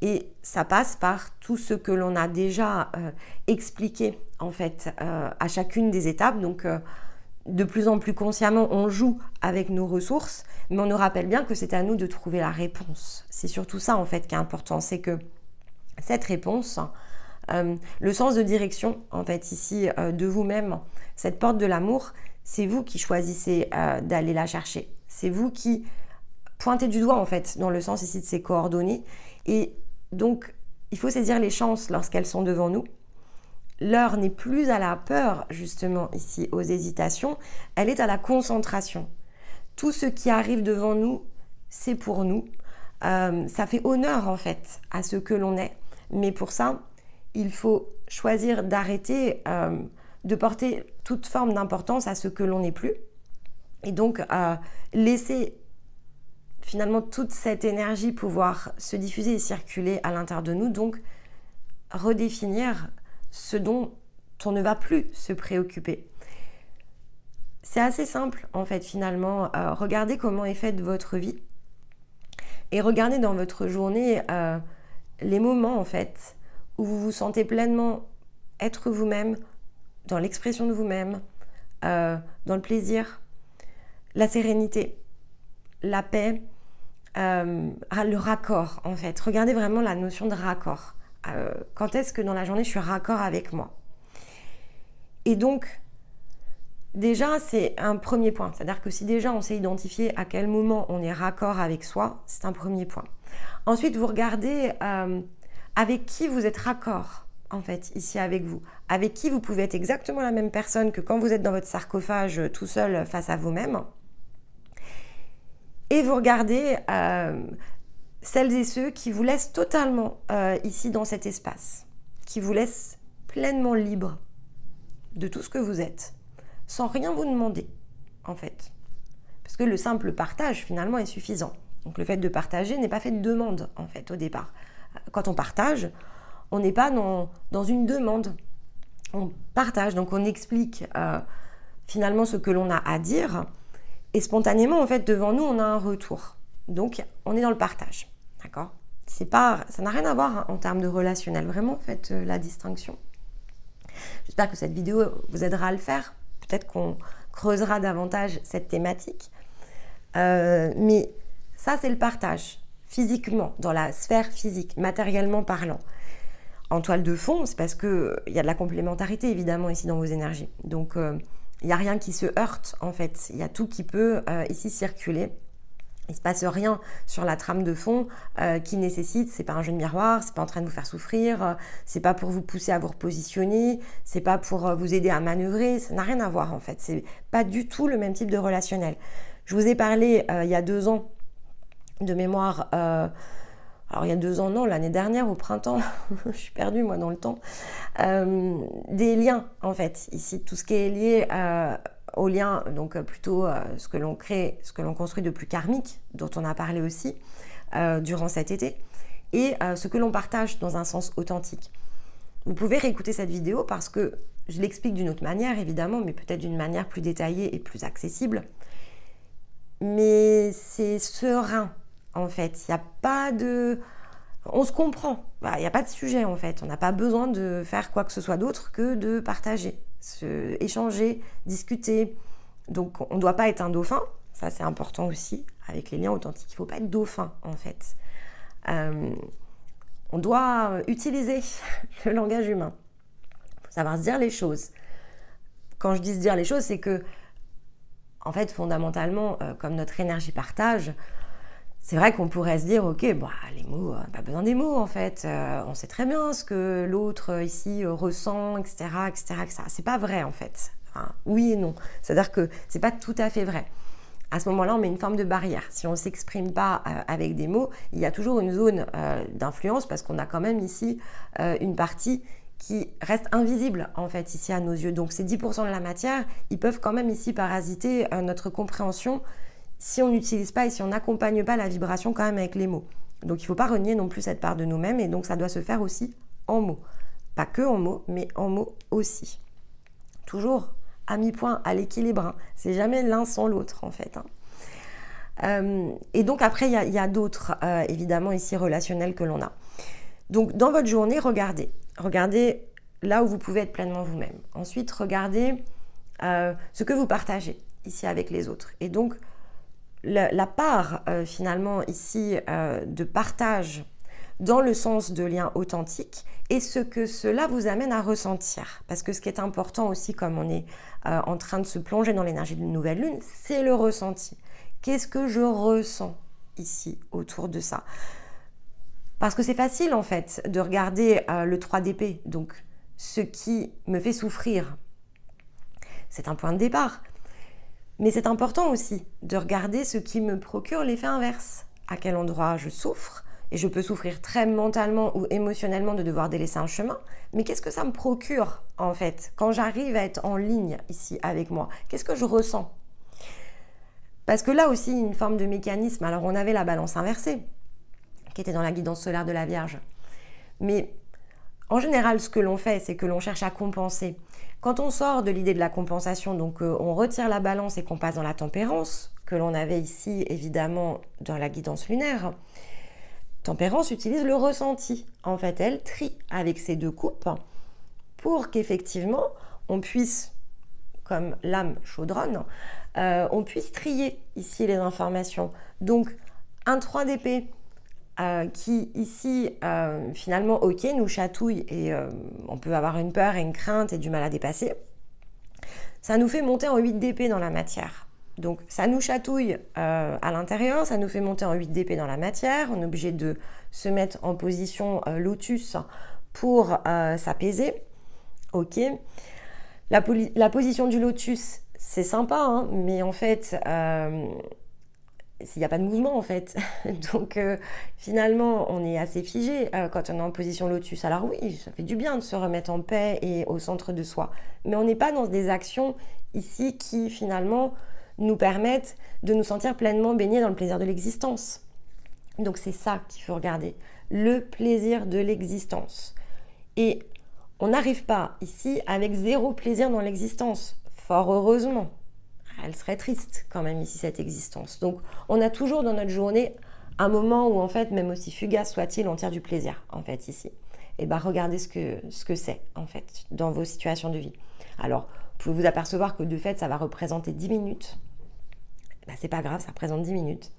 Et ça passe par tout ce que l'on a déjà expliqué en fait à chacune des étapes. Donc de plus en plus consciemment, on joue avec nos ressources, mais on nous rappelle bien que c'est à nous de trouver la réponse. C'est surtout ça en fait qui est important, c'est que cette réponse, le sens de direction en fait ici de vous-même, cette porte de l'amour, c'est vous qui choisissez d'aller la chercher. C'est vous qui pointez du doigt en fait dans le sens ici de ces coordonnées. Et donc, il faut saisir les chances lorsqu'elles sont devant nous. L'heure n'est plus à la peur, justement, ici, aux hésitations. Elle est à la concentration. Tout ce qui arrive devant nous, c'est pour nous. Ça fait honneur, en fait, à ce que l'on est. Mais pour ça, il faut choisir d'arrêter de porter toute forme d'importance à ce que l'on n'est plus. Et donc, laisser finalement toute cette énergie pouvoir se diffuser et circuler à l'intérieur de nous, donc redéfinir ce dont on ne va plus se préoccuper. C'est assez simple en fait finalement, regardez comment est faite votre vie et regardez dans votre journée les moments en fait où vous vous sentez pleinement être vous-même, dans l'expression de vous-même, dans le plaisir, la sérénité, la paix, le raccord en fait. Regardez vraiment la notion de raccord. Quand est-ce que dans la journée je suis raccord avec moi? Et donc déjà c'est un premier point, c'est-à-dire que si déjà on sait identifier à quel moment on est raccord avec soi, c'est un premier point. Ensuite vous regardez avec qui vous êtes raccord en fait ici avec vous, avec qui vous pouvez être exactement la même personne que quand vous êtes dans votre sarcophage tout seul face à vous-même. Et vous regardez celles et ceux qui vous laissent totalement ici dans cet espace, qui vous laissent pleinement libre de tout ce que vous êtes, sans rien vous demander, en fait. Parce que le simple partage, finalement, est suffisant. Donc le fait de partager n'est pas fait de demande, en fait, au départ. Quand on partage, on n'est pas dans une demande. On partage, donc on explique finalement ce que l'on a à dire, et spontanément, en fait, devant nous, on a un retour. Donc, on est dans le partage, d'accord? Ça n'a rien à voir en termes de relationnel, vraiment, faites la distinction. J'espère que cette vidéo vous aidera à le faire. Peut-être qu'on creusera davantage cette thématique. Mais ça, c'est le partage, physiquement, dans la sphère physique, matériellement parlant. En toile de fond, c'est parce qu'il y a de la complémentarité, évidemment, ici dans vos énergies. Donc, il n'y a rien qui se heurte, en fait. Il y a tout qui peut ici circuler. Il ne se passe rien sur la trame de fond qui nécessite, c'est pas un jeu de miroir, c'est pas en train de vous faire souffrir, c'est pas pour vous pousser à vous repositionner, c'est pas pour vous aider à manœuvrer, ça n'a rien à voir en fait. C'est pas du tout le même type de relationnel. Je vous ai parlé il y a 2 ans de mémoire, alors il y a 2 ans, non, l'année dernière au printemps, je suis perdue moi dans le temps, des liens en fait, ici, tout ce qui est lié aux liens, donc plutôt ce que l'on crée, ce que l'on construit de plus karmique, dont on a parlé aussi durant cet été, et ce que l'on partage dans un sens authentique. Vous pouvez réécouter cette vidéo parce que je l'explique d'une autre manière, évidemment, mais peut-être d'une manière plus détaillée et plus accessible. Mais c'est serein, en fait. Il n'y a pas de... On se comprend. Il n'y a pas de sujet, en fait. On n'a pas besoin de faire quoi que ce soit d'autre que de partager, échanger, discuter. Donc, on ne doit pas être un dauphin. Ça, c'est important aussi, avec les liens authentiques. Il ne faut pas être dauphin, en fait. On doit utiliser le langage humain. Il faut savoir se dire les choses. Quand je dis se dire les choses, c'est que, en fait, fondamentalement, comme notre énergie partage, c'est vrai qu'on pourrait se dire, ok, bah, les mots, pas besoin des mots, en fait. On sait très bien ce que l'autre ici ressent, etc., etc., etc. C'est pas vrai, en fait. Enfin, oui et non. C'est-à-dire que c'est pas tout à fait vrai. À ce moment-là, on met une forme de barrière. Si on ne s'exprime pas avec des mots, il y a toujours une zone d'influence parce qu'on a quand même ici une partie qui reste invisible en fait ici à nos yeux. Donc ces 10% de la matière, ils peuvent quand même ici parasiter notre compréhension si on n'utilise pas et si on n'accompagne pas la vibration quand même avec les mots. Donc il ne faut pas renier non plus cette part de nous-mêmes et donc ça doit se faire aussi en mots. Pas que en mots, mais en mots aussi. Toujours à mi-point, à l'équilibre. Hein. C'est jamais l'un sans l'autre, en fait. Hein. Et donc, après, il y a d'autres, évidemment, ici, relationnels que l'on a. Donc, dans votre journée, regardez. Regardez là où vous pouvez être pleinement vous-même. Ensuite, regardez ce que vous partagez ici avec les autres. Et donc, la part, finalement, ici, de partage dans le sens de lien authentique et ce que cela vous amène à ressentir. Parce que ce qui est important aussi, comme on est en train de se plonger dans l'énergie d'une nouvelle lune, c'est le ressenti. Qu'est-ce que je ressens ici autour de ça? Parce que c'est facile en fait de regarder le 3 d'épée, donc ce qui me fait souffrir. C'est un point de départ. Mais c'est important aussi de regarder ce qui me procure l'effet inverse. À quel endroit je souffre, et je peux souffrir très mentalement ou émotionnellement de devoir délaisser un chemin, mais qu'est-ce que ça me procure en fait quand j'arrive à être en ligne ici avec moi? Qu'est-ce que je ressens? Parce que là aussi, une forme de mécanisme, alors on avait la balance inversée, qui était dans la guidance solaire de la Vierge. Mais en général, ce que l'on fait, c'est que l'on cherche à compenser. Quand on sort de l'idée de la compensation, donc on retire la balance et qu'on passe dans la tempérance, que l'on avait ici évidemment dans la guidance lunaire, Tempérance utilise le ressenti. En fait, elle trie avec ces deux coupes pour qu'effectivement, on puisse, comme l'âme chaudronne, on puisse trier ici les informations. Donc, un 3 d'épée qui ici, finalement, ok, nous chatouille et on peut avoir une peur et une crainte et du mal à dépasser. Ça nous fait monter en 8 d'épée dans la matière. Donc, ça nous chatouille à l'intérieur, ça nous fait monter en 8 d'épée dans la matière. On est obligé de se mettre en position lotus pour s'apaiser. Ok. La position du lotus, c'est sympa, hein, mais en fait, il n'y a pas de mouvement en fait. Donc, finalement, on est assez figé quand on est en position lotus. Alors oui, ça fait du bien de se remettre en paix et au centre de soi. Mais on n'est pas dans des actions ici qui, finalement, nous permettent de nous sentir pleinement baignés dans le plaisir de l'existence. Donc c'est ça qu'il faut regarder, le plaisir de l'existence. Et on n'arrive pas ici avec zéro plaisir dans l'existence, fort heureusement. Elle serait triste quand même ici cette existence. Donc on a toujours dans notre journée un moment où en fait, même aussi fugace soit-il, on tire du plaisir en fait ici. Et bien regardez ce que c'est en fait dans vos situations de vie. Alors vous pouvez vous apercevoir que de fait ça va représenter 10 minutes. Ben, c'est pas grave, ça représente 10 minutes.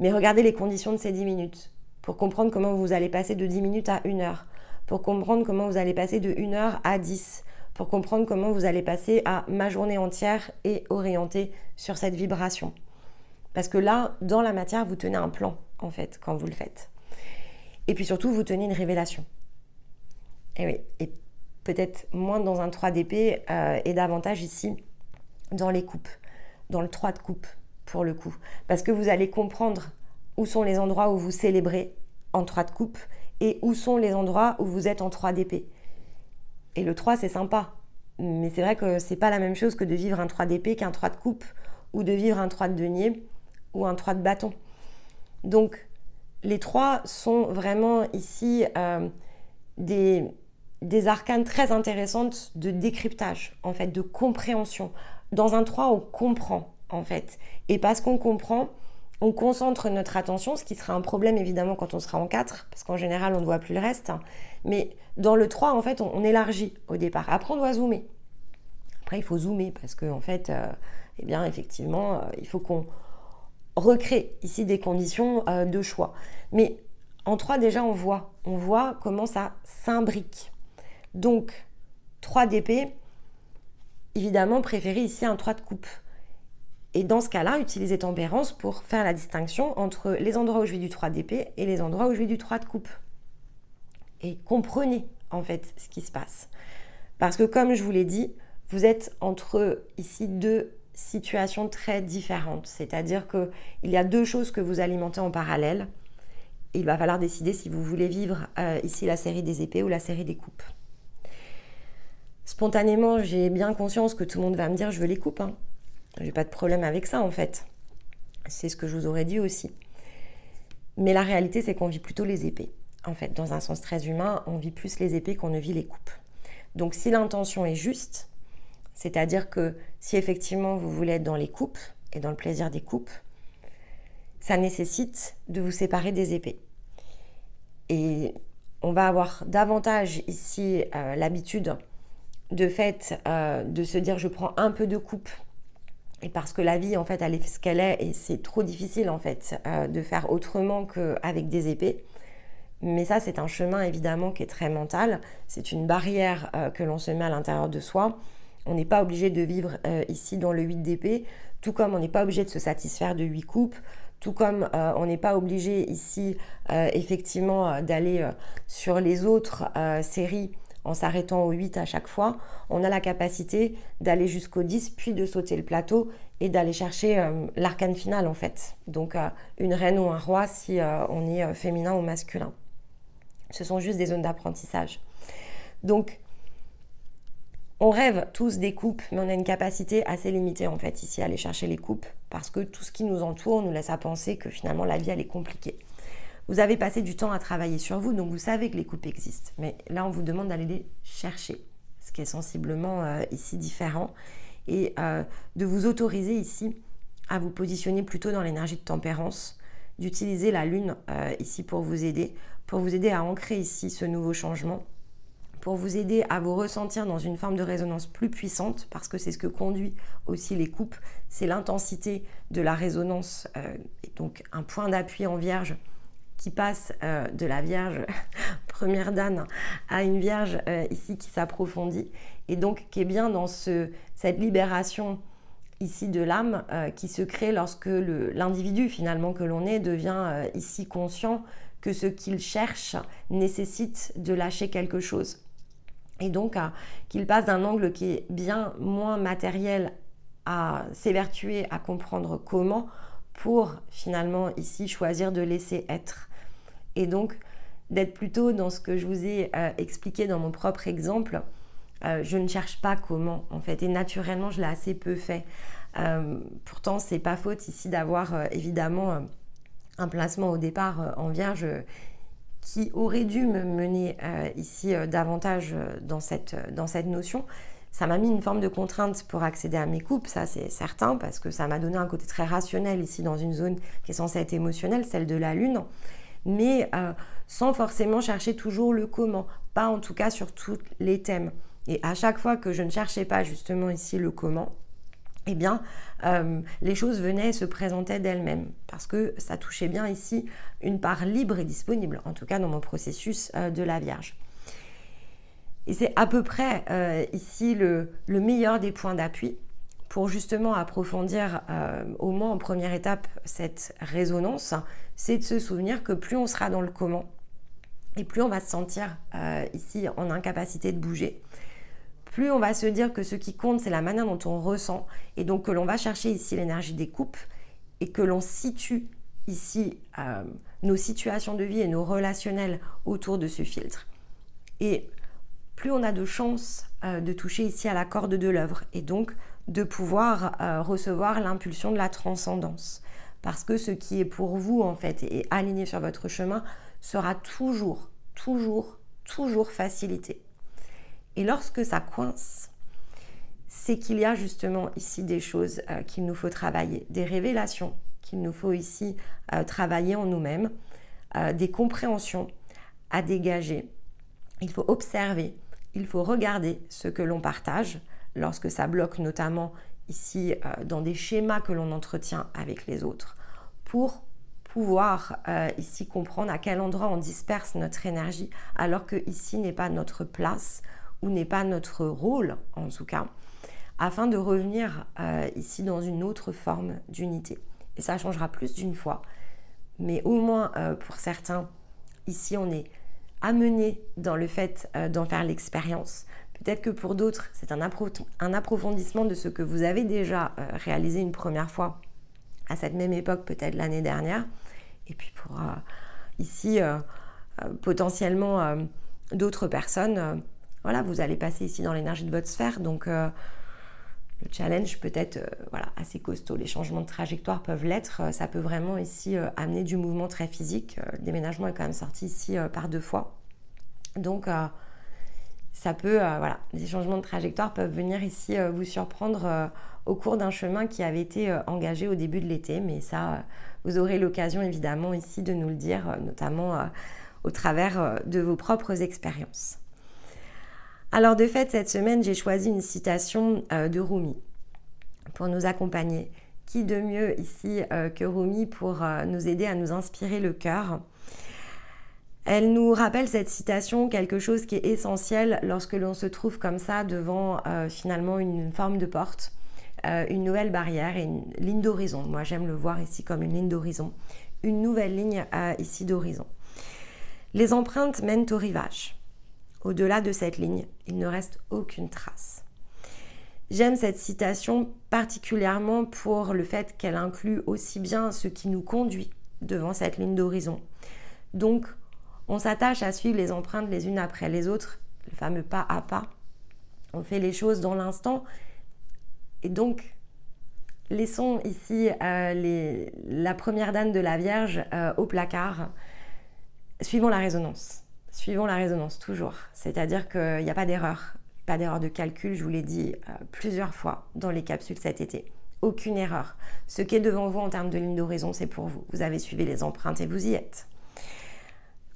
Mais regardez les conditions de ces 10 minutes pour comprendre comment vous allez passer de 10 minutes à 1 heure, pour comprendre comment vous allez passer de 1 heure à 10, pour comprendre comment vous allez passer à ma journée entière et orienter sur cette vibration. Parce que là, dans la matière, vous tenez un plan, en fait, quand vous le faites. Et puis surtout, vous tenez une révélation. Et oui, et peut-être moins dans un 3 d'épée et davantage ici dans les coupes, dans le 3 de coupe. Pour le coup, parce que vous allez comprendre où sont les endroits où vous célébrez en 3 de coupe et où sont les endroits où vous êtes en 3 d'épée. Et le 3 c'est sympa, mais c'est vrai que c'est pas la même chose que de vivre un 3 d'épée qu'un 3 de coupe ou de vivre un 3 de denier ou un 3 de bâton. Donc les 3 sont vraiment ici des arcanes très intéressantes de décryptage, en fait, de compréhension. Dans un 3 on comprend en fait. Et parce qu'on comprend, on concentre notre attention, ce qui sera un problème évidemment quand on sera en 4, parce qu'en général on ne voit plus le reste. Mais dans le 3, en fait, on élargit au départ. Après, on doit zoomer. Après, il faut zoomer parce qu'en en fait, eh bien, effectivement, il faut qu'on recrée ici des conditions de choix. Mais en 3, déjà, on voit comment ça s'imbrique. Donc, 3 d'épée, évidemment, préférez ici un 3 de coupe. Et dans ce cas-là, utilisez tempérance pour faire la distinction entre les endroits où je vis du 3 d'épée et les endroits où je vis du 3 de coupe. Et comprenez en fait ce qui se passe. Parce que comme je vous l'ai dit, vous êtes entre ici 2 situations très différentes. C'est-à-dire qu'il y a 2 choses que vous alimentez en parallèle. Et il va falloir décider si vous voulez vivre ici la série des épées ou la série des coupes. Spontanément, j'ai bien conscience que tout le monde va me dire je veux les coupes. J'ai pas de problème avec ça en fait. C'est ce que je vous aurais dit aussi. Mais la réalité, c'est qu'on vit plutôt les épées. En fait, dans un sens très humain, on vit plus les épées qu'on ne vit les coupes. Donc si l'intention est juste, C'est-à-dire que si effectivement vous voulez être dans les coupes et dans le plaisir des coupes, ça nécessite de vous séparer des épées. Et on va avoir davantage ici l'habitude de fait de se dire je prends un peu de coupe, et parce que la vie en fait elle est ce qu'elle est et c'est trop difficile en fait de faire autrement qu'avec des épées. Mais ça c'est un chemin évidemment qui est très mental, c'est une barrière que l'on se met à l'intérieur de soi. On n'est pas obligé de vivre ici dans le 8 d'épée, tout comme on n'est pas obligé de se satisfaire de 8 coupes, tout comme on n'est pas obligé ici effectivement d'aller sur les autres séries en s'arrêtant au 8 à chaque fois. On a la capacité d'aller jusqu'au 10, puis de sauter le plateau et d'aller chercher l'arcane final en fait. Donc une reine ou un roi si on est féminin ou masculin. Ce sont juste des zones d'apprentissage. Donc on rêve tous des coupes, mais on a une capacité assez limitée en fait ici à aller chercher les coupes parce que tout ce qui nous entoure nous laisse à penser que finalement la vie elle est compliquée. Vous avez passé du temps à travailler sur vous, donc vous savez que les coupes existent. Mais là, on vous demande d'aller les chercher, ce qui est sensiblement ici différent. Et de vous autoriser ici à vous positionner plutôt dans l'énergie de tempérance, d'utiliser la lune ici pour vous aider à ancrer ici ce nouveau changement, pour vous aider à vous ressentir dans une forme de résonance plus puissante, parce que c'est ce que conduit aussi les coupes, c'est l'intensité de la résonance, et donc un point d'appui en Vierge qui passe de la Vierge première dame à une Vierge ici qui s'approfondit et donc qui est bien dans cette libération ici de l'âme qui se crée lorsque l'individu finalement que l'on est devient ici conscient que ce qu'il cherche nécessite de lâcher quelque chose. Et donc qu'il passe d'un angle qui est bien moins matériel à s'évertuer à comprendre comment pour finalement ici choisir de laisser être. Et donc d'être plutôt dans ce que je vous ai expliqué dans mon propre exemple. Je ne cherche pas comment en fait et naturellement je l'ai assez peu fait. Pourtant c'est pas faute ici d'avoir évidemment un placement au départ en Vierge qui aurait dû me mener ici davantage dans cette notion. Ça m'a mis une forme de contrainte pour accéder à mes coupes, ça c'est certain, parce que ça m'a donné un côté très rationnel ici dans une zone qui est censée être émotionnelle, celle de la Lune, mais sans forcément chercher toujours le comment, pas en tout cas sur tous les thèmes. Et à chaque fois que je ne cherchais pas justement ici le comment, eh bien, les choses venaient et se présentaient d'elles-mêmes, parce que ça touchait bien ici une part libre et disponible, en tout cas dans mon processus de la Vierge. Et c'est à peu près ici le meilleur des points d'appui pour justement approfondir au moins en première étape cette résonance, c'est de se souvenir que plus on sera dans le comment et plus on va se sentir ici en incapacité de bouger, plus on va se dire que ce qui compte c'est la manière dont on ressent et donc que l'on va chercher ici l'énergie des coupes et que l'on situe ici nos situations de vie et nos relationnels autour de ce filtre. Et plus on a de chances de toucher ici à la corde de l'œuvre et donc de pouvoir recevoir l'impulsion de la transcendance. Parce que ce qui est pour vous en fait et aligné sur votre chemin sera toujours facilité. Et lorsque ça coince, c'est qu'il y a justement ici des choses qu'il nous faut travailler, des révélations qu'il nous faut ici travailler en nous-mêmes, des compréhensions à dégager. Il faut observer, il faut regarder ce que l'on partage lorsque ça bloque notamment ici dans des schémas que l'on entretient avec les autres pour pouvoir ici comprendre à quel endroit on disperse notre énergie alors que ici n'est pas notre place ou n'est pas notre rôle en tout cas afin de revenir ici dans une autre forme d'unité. Et ça changera plus d'une fois, mais au moins pour certains, ici on est amené dans le fait d'en faire l'expérience. Peut-être que pour d'autres, c'est un approfondissement de ce que vous avez déjà réalisé une première fois à cette même époque, peut-être l'année dernière. Et puis pour ici, potentiellement d'autres personnes, voilà, vous allez passer ici dans l'énergie de votre sphère. Donc le challenge peut être assez costaud. Les changements de trajectoire peuvent l'être. Ça peut vraiment ici amener du mouvement très physique. Le déménagement est quand même sorti ici par 2 fois. Donc ça peut, voilà, les changements de trajectoire peuvent venir ici vous surprendre au cours d'un chemin qui avait été engagé au début de l'été, mais ça, vous aurez l'occasion évidemment ici de nous le dire, notamment au travers de vos propres expériences. Alors de fait, cette semaine, j'ai choisi une citation de Rumi pour nous accompagner. Qui de mieux ici que Rumi pour nous aider à nous inspirer le cœur? Elle nous rappelle cette citation, quelque chose qui est essentiel lorsque l'on se trouve comme ça devant finalement une forme de porte, une nouvelle barrière et une ligne d'horizon. Moi, j'aime le voir ici comme une ligne d'horizon, une nouvelle ligne ici d'horizon. Les empreintes mènent au rivage. Au-delà de cette ligne, il ne reste aucune trace. J'aime cette citation particulièrement pour le fait qu'elle inclut aussi bien ce qui nous conduit devant cette ligne d'horizon. Donc, on s'attache à suivre les empreintes les unes après les autres, le fameux pas à pas. On fait les choses dans l'instant. Et donc, laissons ici la première dame de la Vierge au placard. Suivons la résonance. Suivons la résonance toujours. C'est-à-dire qu'il n'y a pas d'erreur. Pas d'erreur de calcul, je vous l'ai dit plusieurs fois dans les capsules cet été. Aucune erreur. Ce qui est devant vous en termes de ligne d'horizon, c'est pour vous. Vous avez suivi les empreintes et vous y êtes.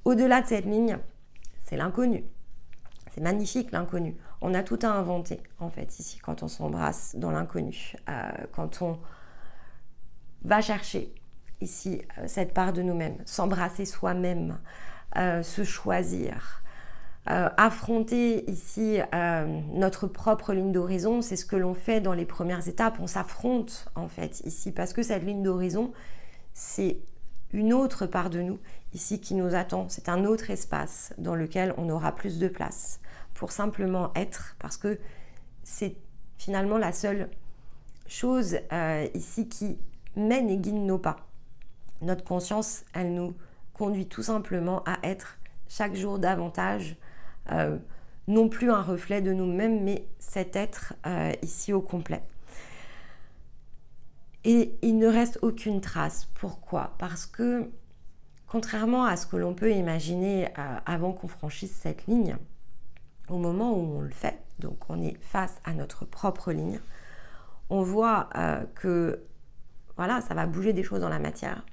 Au-delà de cette ligne, c'est l'inconnu. C'est magnifique l'inconnu. On a tout à inventer en fait ici quand on s'embrasse dans l'inconnu. Quand on va chercher ici cette part de nous-mêmes, s'embrasser soi-même, se choisir. Affronter ici notre propre ligne d'horizon, c'est ce que l'on fait dans les premières étapes. On s'affronte en fait ici parce que cette ligne d'horizon, c'est une autre part de nous ici qui nous attend. C'est un autre espace dans lequel on aura plus de place pour simplement être, parce que c'est finalement la seule chose ici qui mène et guide nos pas. Notre conscience, elle nous conduit tout simplement à être chaque jour davantage non plus un reflet de nous-mêmes, mais cet être ici au complet. Et il ne reste aucune trace. Pourquoi? Parce que, contrairement à ce que l'on peut imaginer avant qu'on franchisse cette ligne, au moment où on le fait, donc on est face à notre propre ligne, on voit que voilà, ça va bouger des choses dans la matière.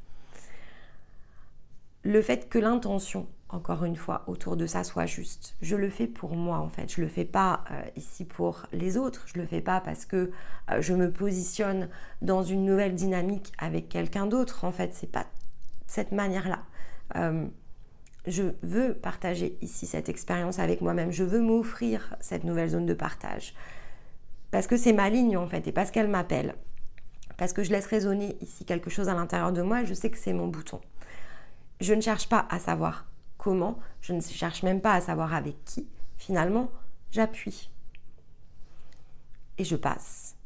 Le fait que l'intention, encore une fois, autour de ça soit juste. Je le fais pour moi en fait, je le fais pas ici pour les autres, je le fais pas parce que je me positionne dans une nouvelle dynamique avec quelqu'un d'autre, en fait, c'est pas cette manière-là. Je veux partager ici cette expérience avec moi-même, je veux m'offrir cette nouvelle zone de partage, parce que c'est ma ligne en fait, et parce qu'elle m'appelle, parce que je laisse résonner ici quelque chose à l'intérieur de moi, et je sais que c'est mon bouton. Je ne cherche pas à savoir comment, je ne cherche même pas à savoir avec qui. Finalement, j'appuie. Et je passe.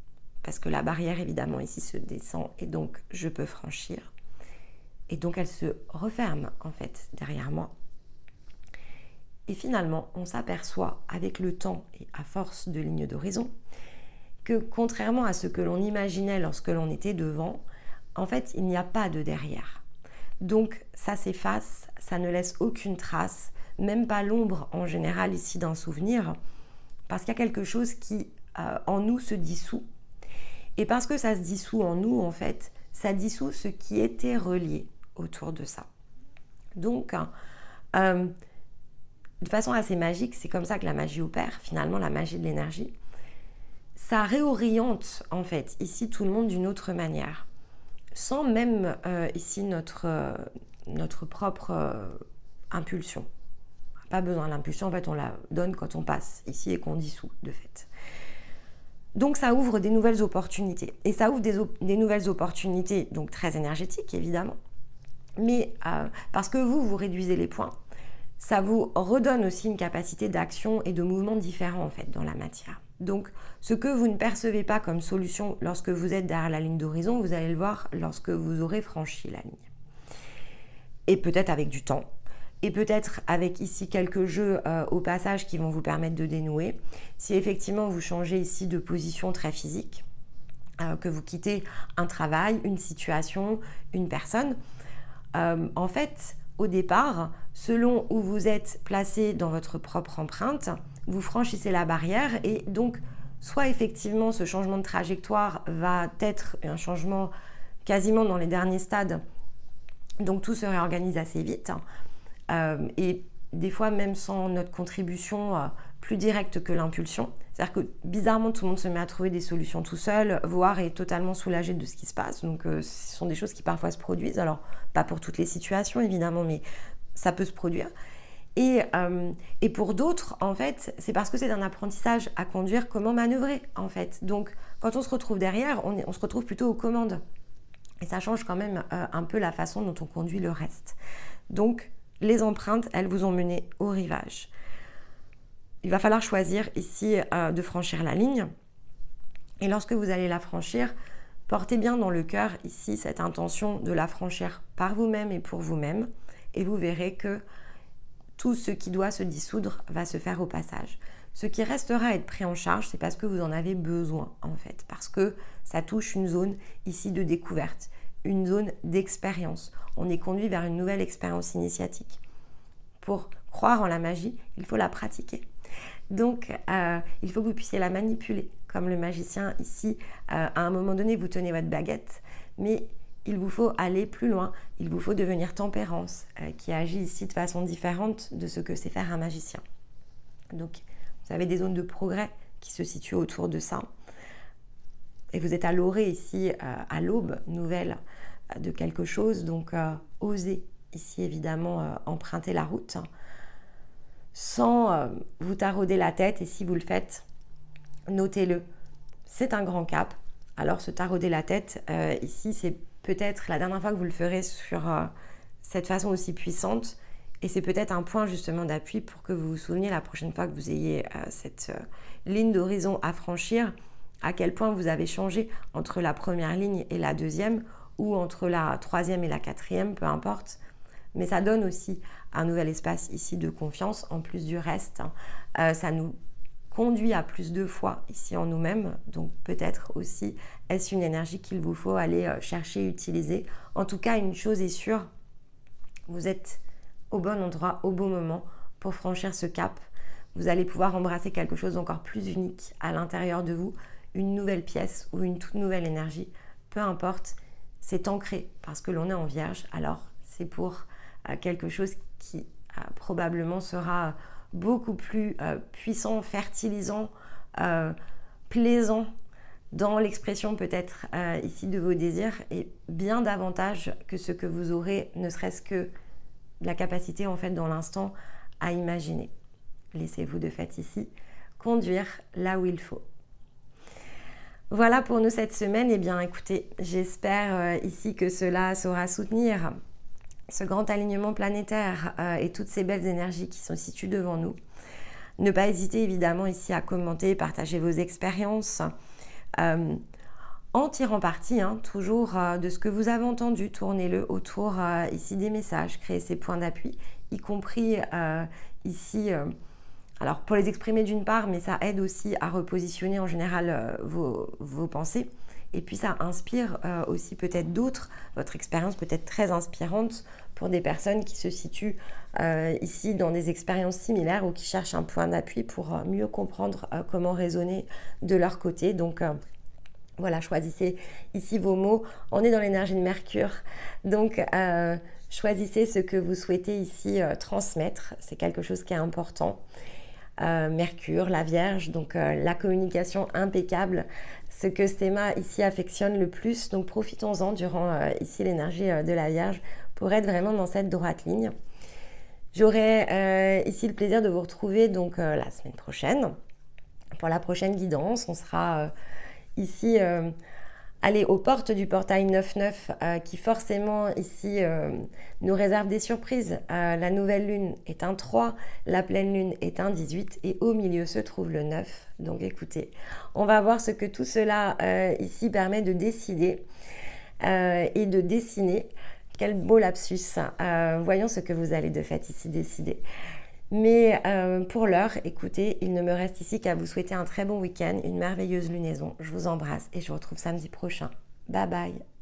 Parce que la barrière, évidemment, ici se descend et donc je peux franchir. Et donc elle se referme, en fait, derrière moi. Et finalement, on s'aperçoit avec le temps et à force de lignes d'horizon que contrairement à ce que l'on imaginait lorsque l'on était devant, en fait, il n'y a pas de derrière. Donc ça s'efface, ça ne laisse aucune trace, même pas l'ombre en général ici d'un souvenir, parce qu'il y a quelque chose qui en nous se dissout. Et parce que ça se dissout en nous, en fait, ça dissout ce qui était relié autour de ça. Donc, de façon assez magique, c'est comme ça que la magie opère, finalement la magie de l'énergie. Ça réoriente en fait ici tout le monde d'une autre manière. Sans même ici notre propre impulsion. Pas besoin de l'impulsion, en fait on la donne quand on passe ici et qu'on dissout de fait. Donc ça ouvre des nouvelles opportunités. Et ça ouvre des nouvelles opportunités, donc très énergétiques évidemment. Mais parce que vous réduisez les points, ça vous redonne aussi une capacité d'action et de mouvement différent en fait dans la matière. Donc, ce que vous ne percevez pas comme solution lorsque vous êtes derrière la ligne d'horizon, vous allez le voir lorsque vous aurez franchi la ligne. Et peut-être avec du temps, et peut-être avec ici quelques jeux au passage qui vont vous permettre de dénouer. Si effectivement vous changez ici de position très physique, que vous quittez un travail, une situation, une personne, en fait, au départ, selon où vous êtes placé dans votre propre empreinte, vous franchissez la barrière et donc soit effectivement ce changement de trajectoire va être un changement quasiment dans les derniers stades, donc tout se réorganise assez vite et des fois même sans notre contribution plus directe que l'impulsion. C'est-à-dire que bizarrement tout le monde se met à trouver des solutions tout seul, voire est totalement soulagé de ce qui se passe. Donc ce sont des choses qui parfois se produisent, alors pas pour toutes les situations évidemment, mais ça peut se produire. Et pour d'autres, en fait, c'est parce que c'est un apprentissage à conduire, comment manœuvrer, en fait. Donc, quand on se retrouve derrière, on se retrouve plutôt aux commandes. Et ça change quand même un peu la façon dont on conduit le reste. Donc, les empreintes, elles vous ont mené au rivage. Il va falloir choisir ici de franchir la ligne. Et lorsque vous allez la franchir, portez bien dans le cœur ici cette intention de la franchir par vous-même et pour vous-même. Et vous verrez que tout ce qui doit se dissoudre va se faire au passage. Ce qui restera à être pris en charge, c'est parce que vous en avez besoin en fait, parce que ça touche une zone ici de découverte, une zone d'expérience. On est conduit vers une nouvelle expérience initiatique. Pour croire en la magie, il faut la pratiquer. Donc, il faut que vous puissiez la manipuler. Comme le magicien ici, à un moment donné, vous tenez votre baguette, mais il vous faut aller plus loin. Il vous faut devenir tempérance, qui agit ici de façon différente de ce que sait faire un magicien. Donc, vous avez des zones de progrès qui se situent autour de ça. Et vous êtes à l'orée ici, à l'aube nouvelle de quelque chose. Donc, osez ici, évidemment, emprunter la route sans vous tarauder la tête. Et si vous le faites, notez-le. C'est un grand cap. Alors, se tarauder la tête, ici, c'est peut-être la dernière fois que vous le ferez sur cette façon aussi puissante. Et c'est peut-être un point justement d'appui pour que vous vous souveniez la prochaine fois que vous ayez cette ligne d'horizon à franchir, à quel point vous avez changé entre la première ligne et la deuxième, ou entre la troisième et la quatrième, peu importe. Mais ça donne aussi un nouvel espace ici de confiance, en plus du reste. Ça nous conduit à plus de foi ici en nous-mêmes. Donc peut-être aussi, est-ce une énergie qu'il vous faut aller chercher, utiliser. En tout cas, une chose est sûre, vous êtes au bon endroit, au bon moment pour franchir ce cap. Vous allez pouvoir embrasser quelque chose d'encore plus unique à l'intérieur de vous, une nouvelle pièce ou une toute nouvelle énergie. Peu importe, c'est ancré parce que l'on est en vierge. Alors, c'est pour quelque chose qui probablement sera beaucoup plus puissant, fertilisant, plaisant dans l'expression peut-être ici de vos désirs et bien davantage que ce que vous aurez, ne serait-ce que la capacité en fait dans l'instant à imaginer. Laissez-vous de fait ici conduire là où il faut. Voilà pour nous cette semaine. Eh bien écoutez, j'espère ici que cela saura soutenir ce grand alignement planétaire et toutes ces belles énergies qui sont situées devant nous. Ne pas hésiter évidemment ici à commenter, partager vos expériences en tirant parti toujours de ce que vous avez entendu. Tournez-le autour ici des messages, créez ces points d'appui, y compris ici, alors pour les exprimer d'une part, mais ça aide aussi à repositionner en général vos pensées. Et puis ça inspire aussi peut-être d'autres. Votre expérience peut être très inspirante pour des personnes qui se situent ici dans des expériences similaires ou qui cherchent un point d'appui pour mieux comprendre comment raisonner de leur côté. Donc voilà, choisissez ici vos mots. On est dans l'énergie de Mercure. Donc choisissez ce que vous souhaitez ici transmettre. C'est quelque chose qui est important. Mercure, la Vierge, donc la communication impeccable, ce que Stéma ici affectionne le plus. Donc profitons-en durant ici l'énergie de la Vierge pour être vraiment dans cette droite ligne. J'aurai ici le plaisir de vous retrouver donc la semaine prochaine pour la prochaine guidance. On sera ici aller aux portes du portail 9-9 qui forcément ici nous réserve des surprises. La nouvelle lune est un 3, la pleine lune est un 18 et au milieu se trouve le 9. Donc écoutez, on va voir ce que tout cela ici permet de décider et de dessiner. Quel beau lapsus. Voyons ce que vous allez de fait ici décider. Mais pour l'heure, écoutez, il ne me reste ici qu'à vous souhaiter un très bon week-end, une merveilleuse lunaison. Je vous embrasse et je vous retrouve samedi prochain. Bye bye.